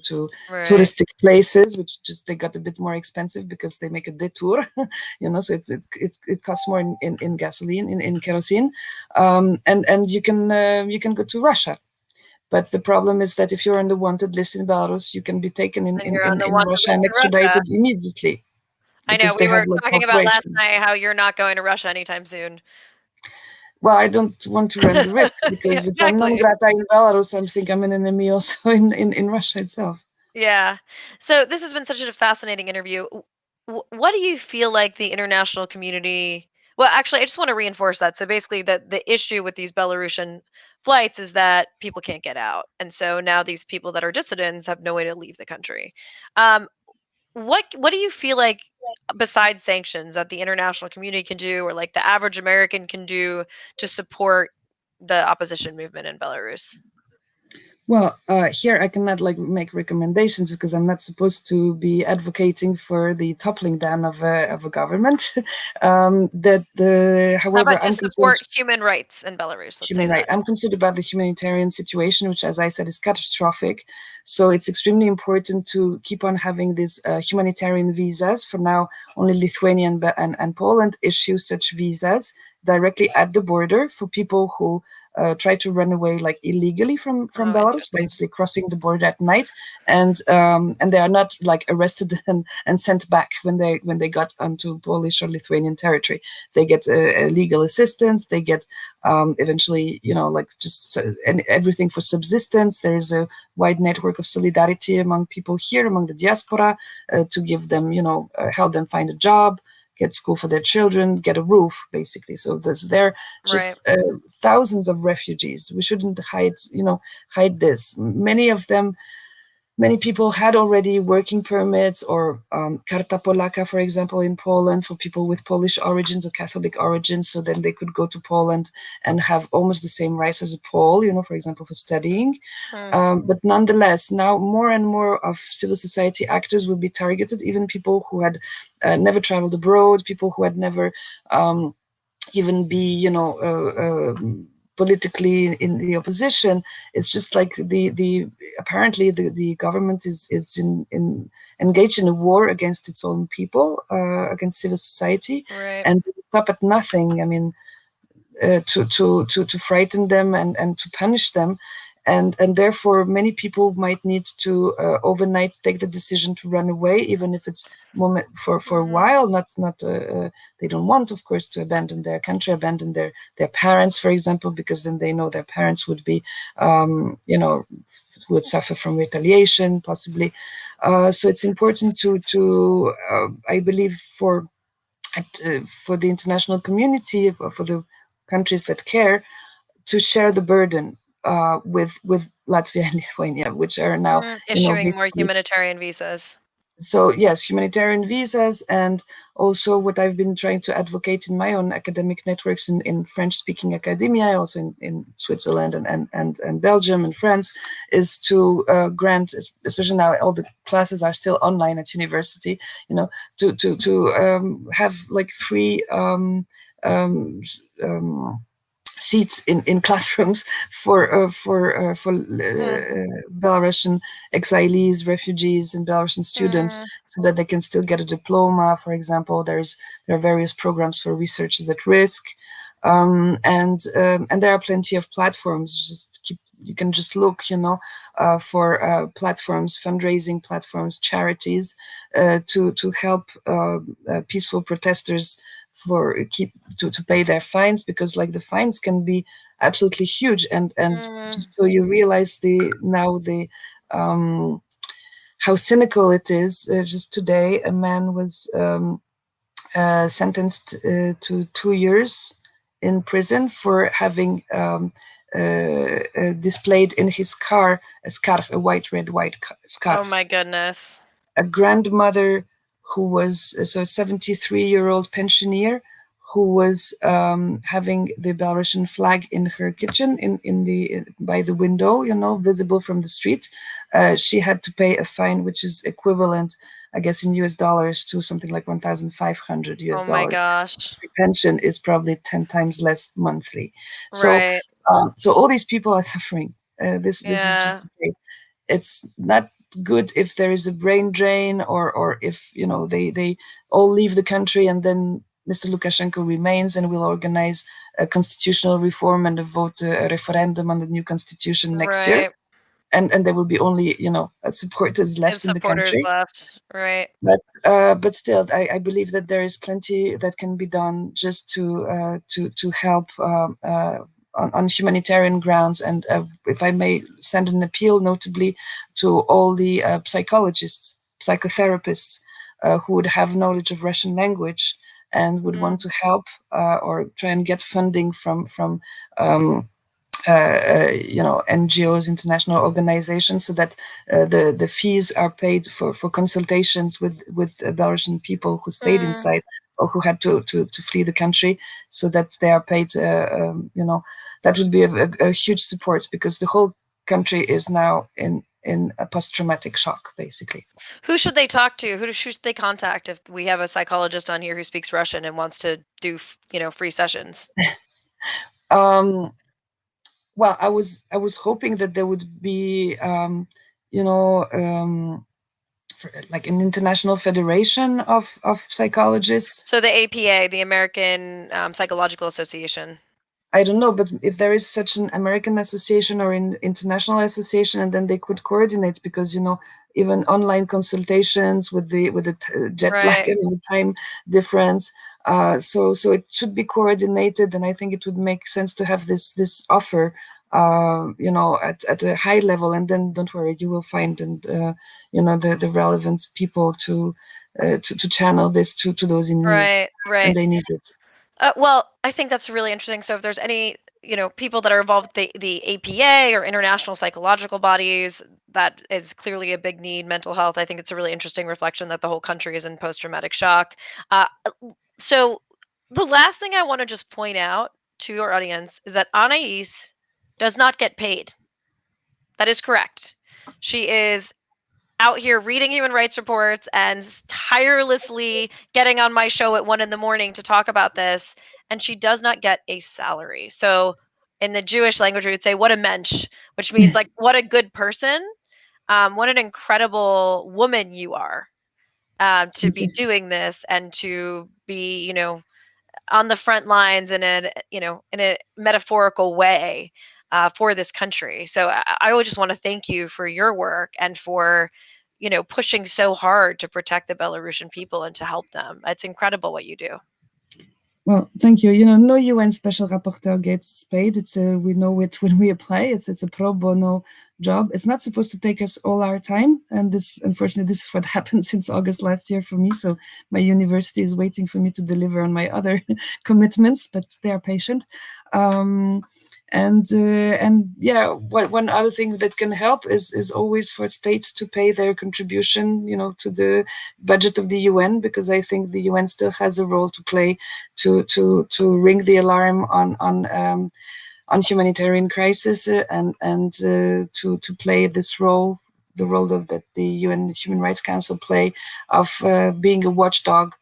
to Right. touristic places, which just they got a bit more expensive because they make a detour, so it costs more in gasoline, in kerosene, and you can go to Russia. But the problem is that if you're on the wanted list in Belarus, you can be taken in Russia and extradited immediately. I know, we were talking about last night how you're not going to Russia anytime soon. Well, I don't want to run the risk, because if I'm non grata in Belarus, I think I'm an enemy also in Russia itself. Yeah. So this has been such a fascinating interview. What do you feel like the international community... Well, actually, I just want to reinforce that. So basically, the issue with these Belarusian flights is that people can't get out. And so now these people that are dissidents have no way to leave the country. What do you feel like, besides sanctions, that the international community can do, or like the average American can do, to support the opposition movement in Belarus? Well, here I cannot make recommendations, because I'm not supposed to be advocating for the toppling down of a government. However, how about to support human rights in Belarus? Human rights. I'm concerned about the humanitarian situation, which, as I said, is catastrophic. So it's extremely important to keep on having these humanitarian visas. For now, only Lithuania and Poland issue such visas directly at the border for people who try to run away illegally from Belarus, basically crossing the border at night, and they are not arrested and sent back when they got onto Polish or Lithuanian territory. They get legal assistance. They get eventually, everything for subsistence. There is a wide network of solidarity among people here, among the diaspora, to give them, help them find a job, get school for their children, get a roof, basically. So there are just thousands of refugees. We shouldn't hide this. Many people had already working permits, or Karta Polaka, for example, in Poland, for people with Polish origins or Catholic origins. So then they could go to Poland and have almost the same rights as a Pole, for example, for studying. But nonetheless, now more and more of civil society actors will be targeted, even people who had never traveled abroad, people who had never even be, politically in the opposition. It's just apparently the government is engaged in a war against its own people, against civil society, and stop at nothing. I mean, to frighten them and to punish them. And therefore, many people might need to overnight take the decision to run away, even if it's for a while. Not they don't want, of course, to abandon their country, abandon their parents, for example, because then they know their parents would be, would suffer from retaliation, possibly. So it's important to I believe, for the international community, for the countries that care, to share the burden with Latvia and Lithuania, which are now issuing more humanitarian visas. So yes, humanitarian visas, and also what I've been trying to advocate in my own academic networks in French-speaking academia, also in Switzerland and Belgium and France, is to grant, especially now all the classes are still online at university, to have like free seats in classrooms for Belarusian exilees, refugees, and Belarusian students, so that they can still get a diploma. For example, there are various programs for researchers at risk, and there are plenty of platforms. You can just look, for platforms, fundraising platforms, charities, to help peaceful protesters to pay their fines, because like the fines can be absolutely huge, and just so you realize how cynical it is. Just today, a man was sentenced to 2 years in prison for having displayed in his car a scarf, a white scarf. Oh my goodness. A grandmother who was a 73-year-old pensioner who was having the Belarusian flag in her kitchen by the window, visible from the street. She had to pay a fine, which is equivalent, I guess, in US dollars to something like 1,500 US dollars. Oh my gosh. Her pension is probably 10 times less monthly. Right. So all these people are suffering. This is just the case. It's not good if there is a brain drain, or if they all leave the country and then Mr. Lukashenko remains and will organize a constitutional reform and a referendum on the new constitution next year, and there will be only supporters left in the country. Right. But still, I believe that there is plenty that can be done just to help on humanitarian grounds. And if I may send an appeal, notably to all the psychologists, psychotherapists who would have knowledge of Russian language and would want to help or try and get funding from NGOs, international organizations, so that the fees are paid for consultations with Belarusian people who stayed inside or who had to flee the country, so that they are paid. That would be a huge support, because the whole country is now in a post-traumatic shock, basically. Who should they talk to? Who should they contact if we have a psychologist on here who speaks Russian and wants to do free sessions? Well, I was hoping that there would be, like an international federation of psychologists. So the APA, the American Psychological Association. I don't know, but if there is such an American association or an international association, and then they could coordinate, because even online consultations with the jet lag and the time difference. So it should be coordinated, and I think it would make sense to have this offer, at a high level, and then don't worry, you will find the relevant people to channel this to those in need. Right. And they need it. Well, I think that's really interesting. So if there's any, people that are involved with the APA or international psychological bodies, that is clearly a big need. Mental health, I think it's a really interesting reflection that the whole country is in post-traumatic shock. So the last thing I want to just point out to our audience is that Anais does not get paid. That is correct. She is out here reading human rights reports and tirelessly getting on my show at 1 a.m. to talk about this, and she does not get a salary. So in the Jewish language, we would say, what a mensch, which means like, what a good person, what an incredible woman you are, to be doing this and to be, on the front lines in a metaphorical way for this country. So I would just want to thank you for your work and for, pushing so hard to protect the Belarusian people and to help them. It's incredible what you do. Well, thank you. No UN Special Rapporteur gets paid. We know it when we apply. It's a pro bono job. It's not supposed to take us all our time, and unfortunately, this is what happened since August last year for me. So my university is waiting for me to deliver on my other commitments, but they are patient. And yeah, one other thing that can help is always for states to pay their contribution, to the budget of the UN, because I think the UN still has a role to play to ring the alarm on humanitarian crisis, and to play this role, the role that the UN Human Rights Council play of being a watchdog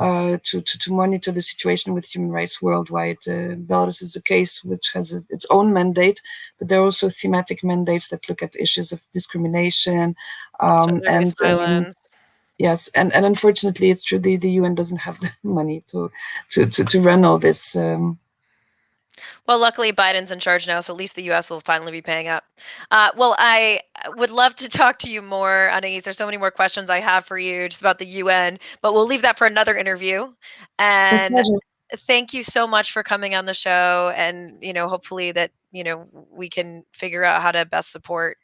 to monitor the situation with human rights worldwide. Belarus is a case which has its own mandate, but there are also thematic mandates that look at issues of discrimination and violence. Yes, and unfortunately, it's true the UN doesn't have the money to run all this. Well, luckily Biden's in charge now, so at least the U.S. will finally be paying up. Well, I would love to talk to you more, Anais. There's so many more questions I have for you just about the UN, but we'll leave that for another interview. And thank you so much for coming on the show. And hopefully that we can figure out how to best support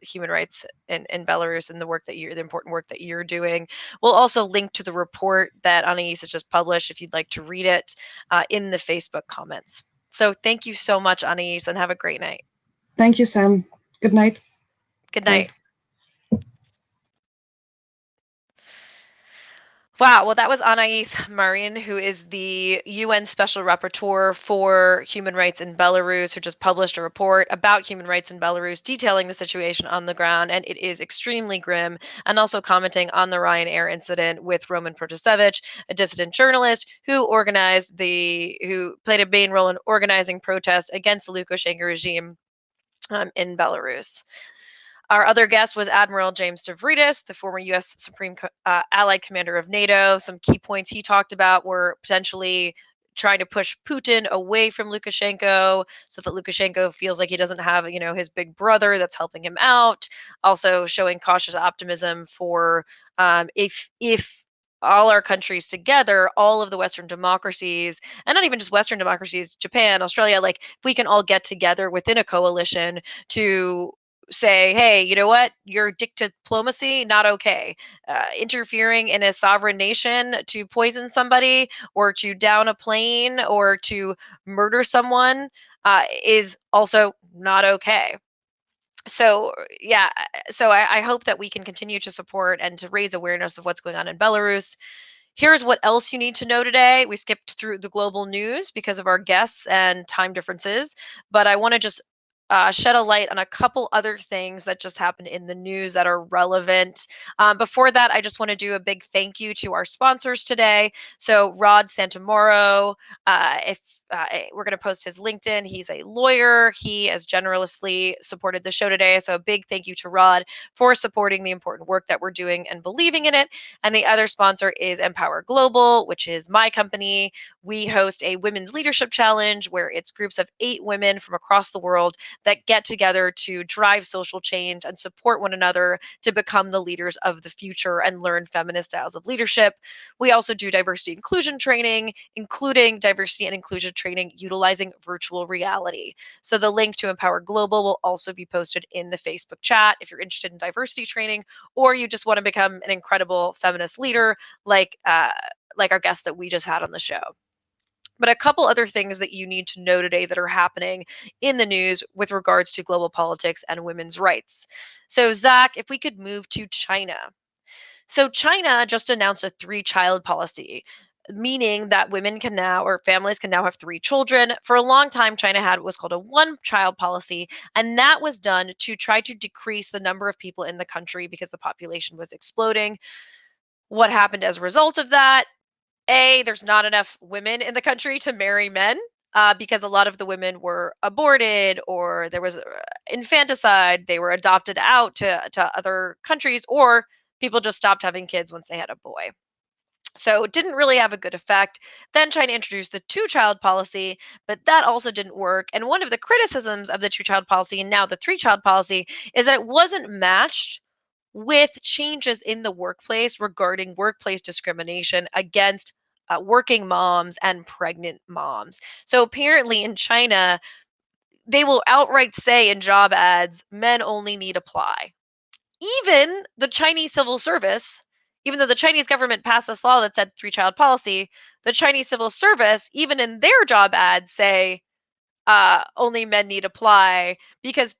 human rights in Belarus and the important work that you're doing. We'll also link to the report that Anais has just published if you'd like to read it in the Facebook comments. So thank you so much, Anais, and have a great night. Thank you, Sam. Good night. Good night. Bye. Wow, well, that was Anais Marin, who is the UN Special Rapporteur for Human Rights in Belarus, who just published a report about human rights in Belarus, detailing the situation on the ground, and it is extremely grim, and also commenting on the Ryanair incident with Roman Protasevich, a dissident journalist who played a main role in organizing protests against the Lukashenko regime in Belarus. Our other guest was Admiral James Stavridis, the former U.S. Supreme Allied Commander of NATO. Some key points he talked about were potentially trying to push Putin away from Lukashenko so that Lukashenko feels like he doesn't have, his big brother that's helping him out. Also showing cautious optimism for if all our countries together, all of the Western democracies, and not even just Western democracies, Japan, Australia, if we can all get together within a coalition to say, hey, you know what? Your diplomacy, not okay. Interfering in a sovereign nation to poison somebody or to down a plane or to murder someone is also not okay. So, yeah, I hope that we can continue to support and to raise awareness of what's going on in Belarus. Here's what else you need to know today. We skipped through the global news because of our guests and time differences, but I want to just shed a light on a couple other things that just happened in the news that are relevant. Before that, I just want to do a big thank you to our sponsors today. So Rod Santamoro, we're going to post his LinkedIn. He's a lawyer. He has generously supported the show today. So a big thank you to Rod for supporting the important work that we're doing and believing in it. And the other sponsor is Empower Global, which is my company. We host a women's leadership challenge where it's groups of 8 women from across the world that get together to drive social change and support one another to become the leaders of the future and learn feminist styles of leadership. We also do diversity inclusion training, including diversity and inclusion training utilizing virtual reality. So the link to Empower Global will also be posted in the Facebook chat if you're interested in diversity training or you just want to become an incredible feminist leader like our guest that we just had on the show. But a couple other things that you need to know today that are happening in the news with regards to global politics and women's rights. So, Zach, if we could move to China. So, China just announced a 3-child policy, meaning that women can now, or families can now have 3 children. For a long time, China had what was called a 1-child policy, and that was done to try to decrease the number of people in the country because the population was exploding. What happened as a result of that? There's not enough women in the country to marry men because a lot of the women were aborted or there was infanticide. They were adopted out to other countries or people just stopped having kids once they had a boy. So it didn't really have a good effect. Then China introduced the 2-child policy, but that also didn't work. And one of the criticisms of the 2-child policy and now the 3-child policy is that it wasn't matched with changes in the workplace regarding workplace discrimination against working moms and pregnant moms. So apparently in China, they will outright say in job ads, men only need apply. Even the Chinese civil service, even though the Chinese government passed this law that said 3-child policy, the Chinese civil service, even in their job ads, say only men need apply, because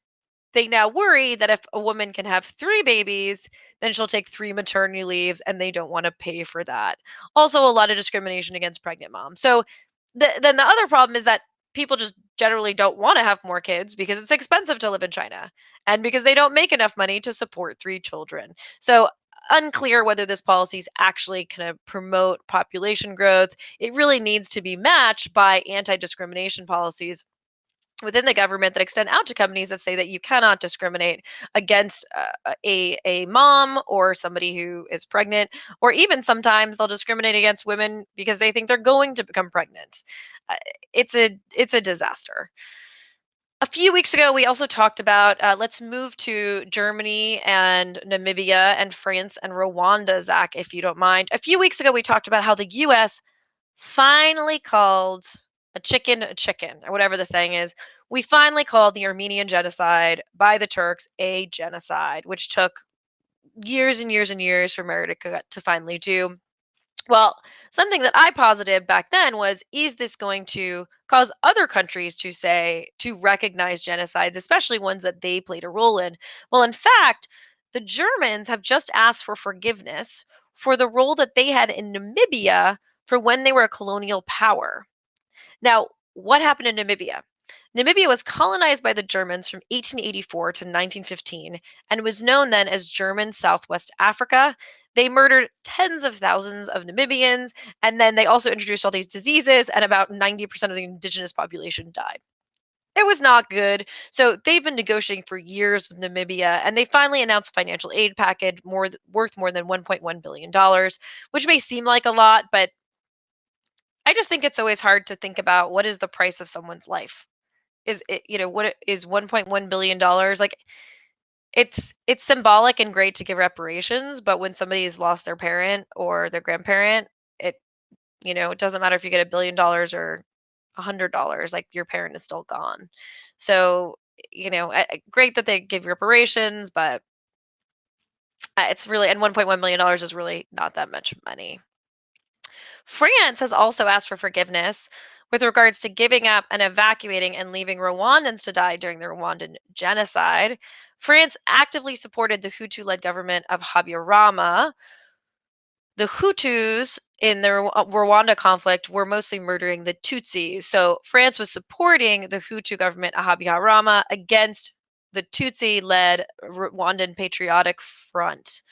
they now worry that if a woman can have 3 babies, then she'll take 3 maternity leaves, and they don't want to pay for that. Also, a lot of discrimination against pregnant moms. So then the other problem is that people just generally don't want to have more kids because it's expensive to live in China, and because they don't make enough money to support 3 children. So unclear whether this policy is actually going to promote population growth. It really needs to be matched by anti-discrimination policies within the government that extend out to companies that say that you cannot discriminate against a mom or somebody who is pregnant, or even sometimes they'll discriminate against women because they think they're going to become pregnant. It's a disaster. A few weeks ago, we also talked about, let's move to Germany and Namibia and France and Rwanda, Zach, if you don't mind. A few weeks ago, we talked about how the US finally called a chicken, or whatever the saying is. We finally called the Armenian genocide by the Turks a genocide, which took years and years and years for America to finally do. Well, something that I posited back then was, is this going to cause other countries to recognize genocides, especially ones that they played a role in? Well, in fact, the Germans have just asked for forgiveness for the role that they had in Namibia for when they were a colonial power. Now, what happened in Namibia? Namibia was colonized by the Germans from 1884 to 1915 and was known then as German Southwest Africa. They murdered tens of thousands of Namibians, and then they also introduced all these diseases, and about 90% of the indigenous population died. It was not good. So they've been negotiating for years with Namibia, and they finally announced a financial aid package worth more than $1.1 billion, which may seem like a lot, but I just think it's always hard to think about what is the price of someone's life. Is it, what is $1.1 billion? Like, it's symbolic and great to give reparations, but when somebody's lost their parent or their grandparent, it doesn't matter if you get $1 billion or $100, like, your parent is still gone. So, great that they give reparations, but it's really, and $1.1 million is really not that much money. France has also asked for forgiveness with regards to giving up and evacuating and leaving Rwandans to die during the Rwandan genocide. France actively supported the Hutu-led government of Habyarimana. The Hutus in the Rwanda conflict were mostly murdering the Tutsis. So France was supporting the Hutu government of Habyarimana against the Tutsi-led Rwandan Patriotic Front.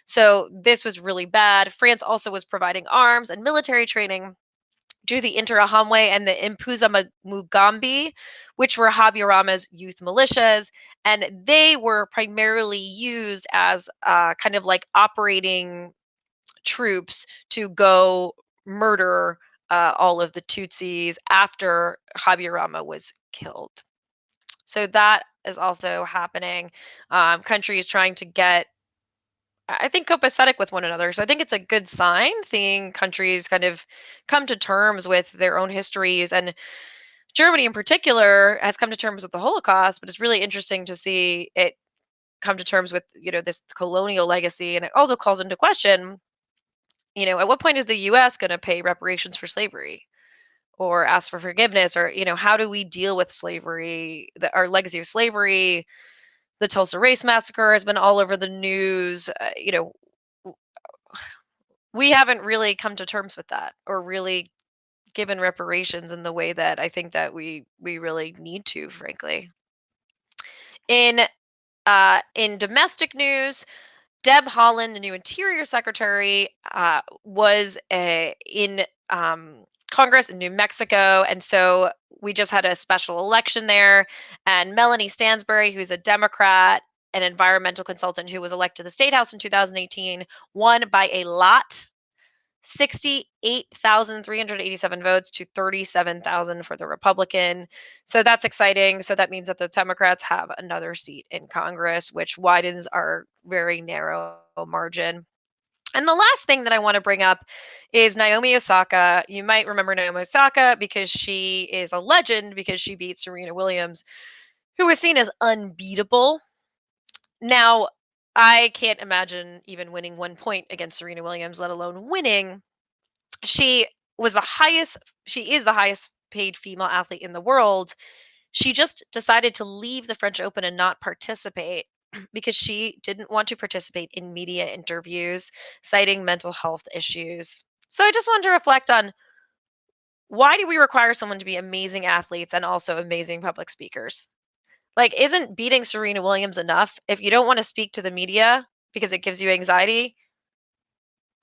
So this was really bad. France also was providing arms and military training to the Interahamwe and the Impuzamugambi, which were Habyarimana's youth militias, and they were primarily used as kind of like operating troops to go murder all of the Tutsis after Habyarimana was killed. So that is also happening. Countries trying to get, I think, copacetic with one another. So I think it's a good sign seeing countries kind of come to terms with their own histories. And Germany in particular has come to terms with the Holocaust, but it's really interesting to see it come to terms with, this colonial legacy. And it also calls into question, at what point is the US going to pay reparations for slavery or ask for forgiveness? Or, how do we deal with slavery, our legacy of slavery? The Tulsa Race Massacre has been all over the news. We haven't really come to terms with that or really given reparations in the way that I think that we really need to, frankly. In domestic news, Deb Haaland, the new Interior Secretary, was in Congress in New Mexico, and so we just had a special election there, and Melanie Stansbury, who's a Democrat, an environmental consultant who was elected to the State House in 2018, won by a lot, 68,387 votes to 37,000 for the Republican. So that's exciting. So that means that the Democrats have another seat in Congress, which widens our very narrow margin. And the last thing that I want to bring up is Naomi Osaka. You might remember Naomi Osaka because she is a legend because she beat Serena Williams, who was seen as unbeatable. Now, I can't imagine even winning 1 point against Serena Williams, let alone winning. She is the highest paid female athlete in the world. She just decided to leave the French Open and not participate because she didn't want to participate in media interviews, citing mental health issues. So I just wanted to reflect on, why do we require someone to be amazing athletes and also amazing public speakers? Like, isn't beating Serena Williams enough? If you don't want to speak to the media because it gives you anxiety,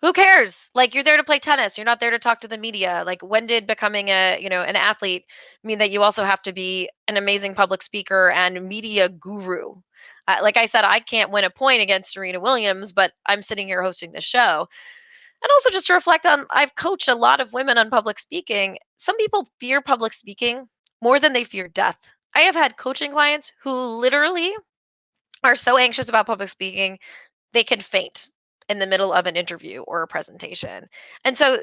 who cares? Like, you're there to play tennis. You're not there to talk to the media. Like, when did becoming an athlete mean that you also have to be an amazing public speaker and media guru? Like I said, I can't win a point against Serena Williams, but I'm sitting here hosting the show. And also just to reflect on, I've coached a lot of women on public speaking. Some people fear public speaking more than they fear death. I have had coaching clients who literally are so anxious about public speaking, they can faint in the middle of an interview or a presentation. And so,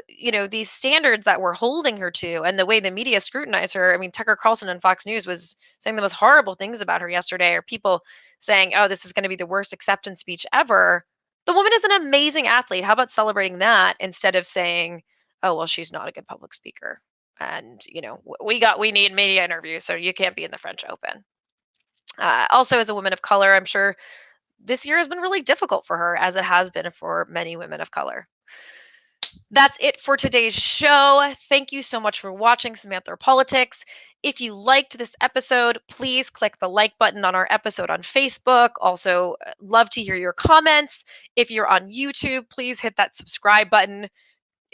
these standards that we're holding her to and the way the media scrutinize her, I mean, Tucker Carlson on Fox News was saying the most horrible things about her yesterday, or people saying, oh, this is going to be the worst acceptance speech ever. The woman is an amazing athlete. How about celebrating that instead of saying, oh, well, she's not a good public speaker. And, we need media interviews, so you can't be in the French Open. Also, as a woman of color, I'm sure this year has been really difficult for her, as it has been for many women of color. That's it for today's show. Thank you so much for watching Samanthropolitics. If you liked this episode, please click the like button on our episode on Facebook. Also, love to hear your comments. If you're on YouTube, please hit that subscribe button.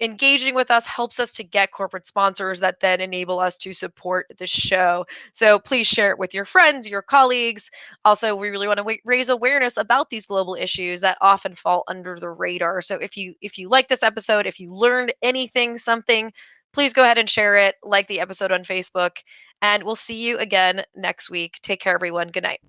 Engaging with us helps us to get corporate sponsors that then enable us to support the show. So please share it with your friends, your colleagues. Also, we really want to raise awareness about these global issues that often fall under the radar. So if you like this episode, if you learned something, please go ahead and share it, like the episode on Facebook, and we'll see you again next week. Take care, everyone. Good night.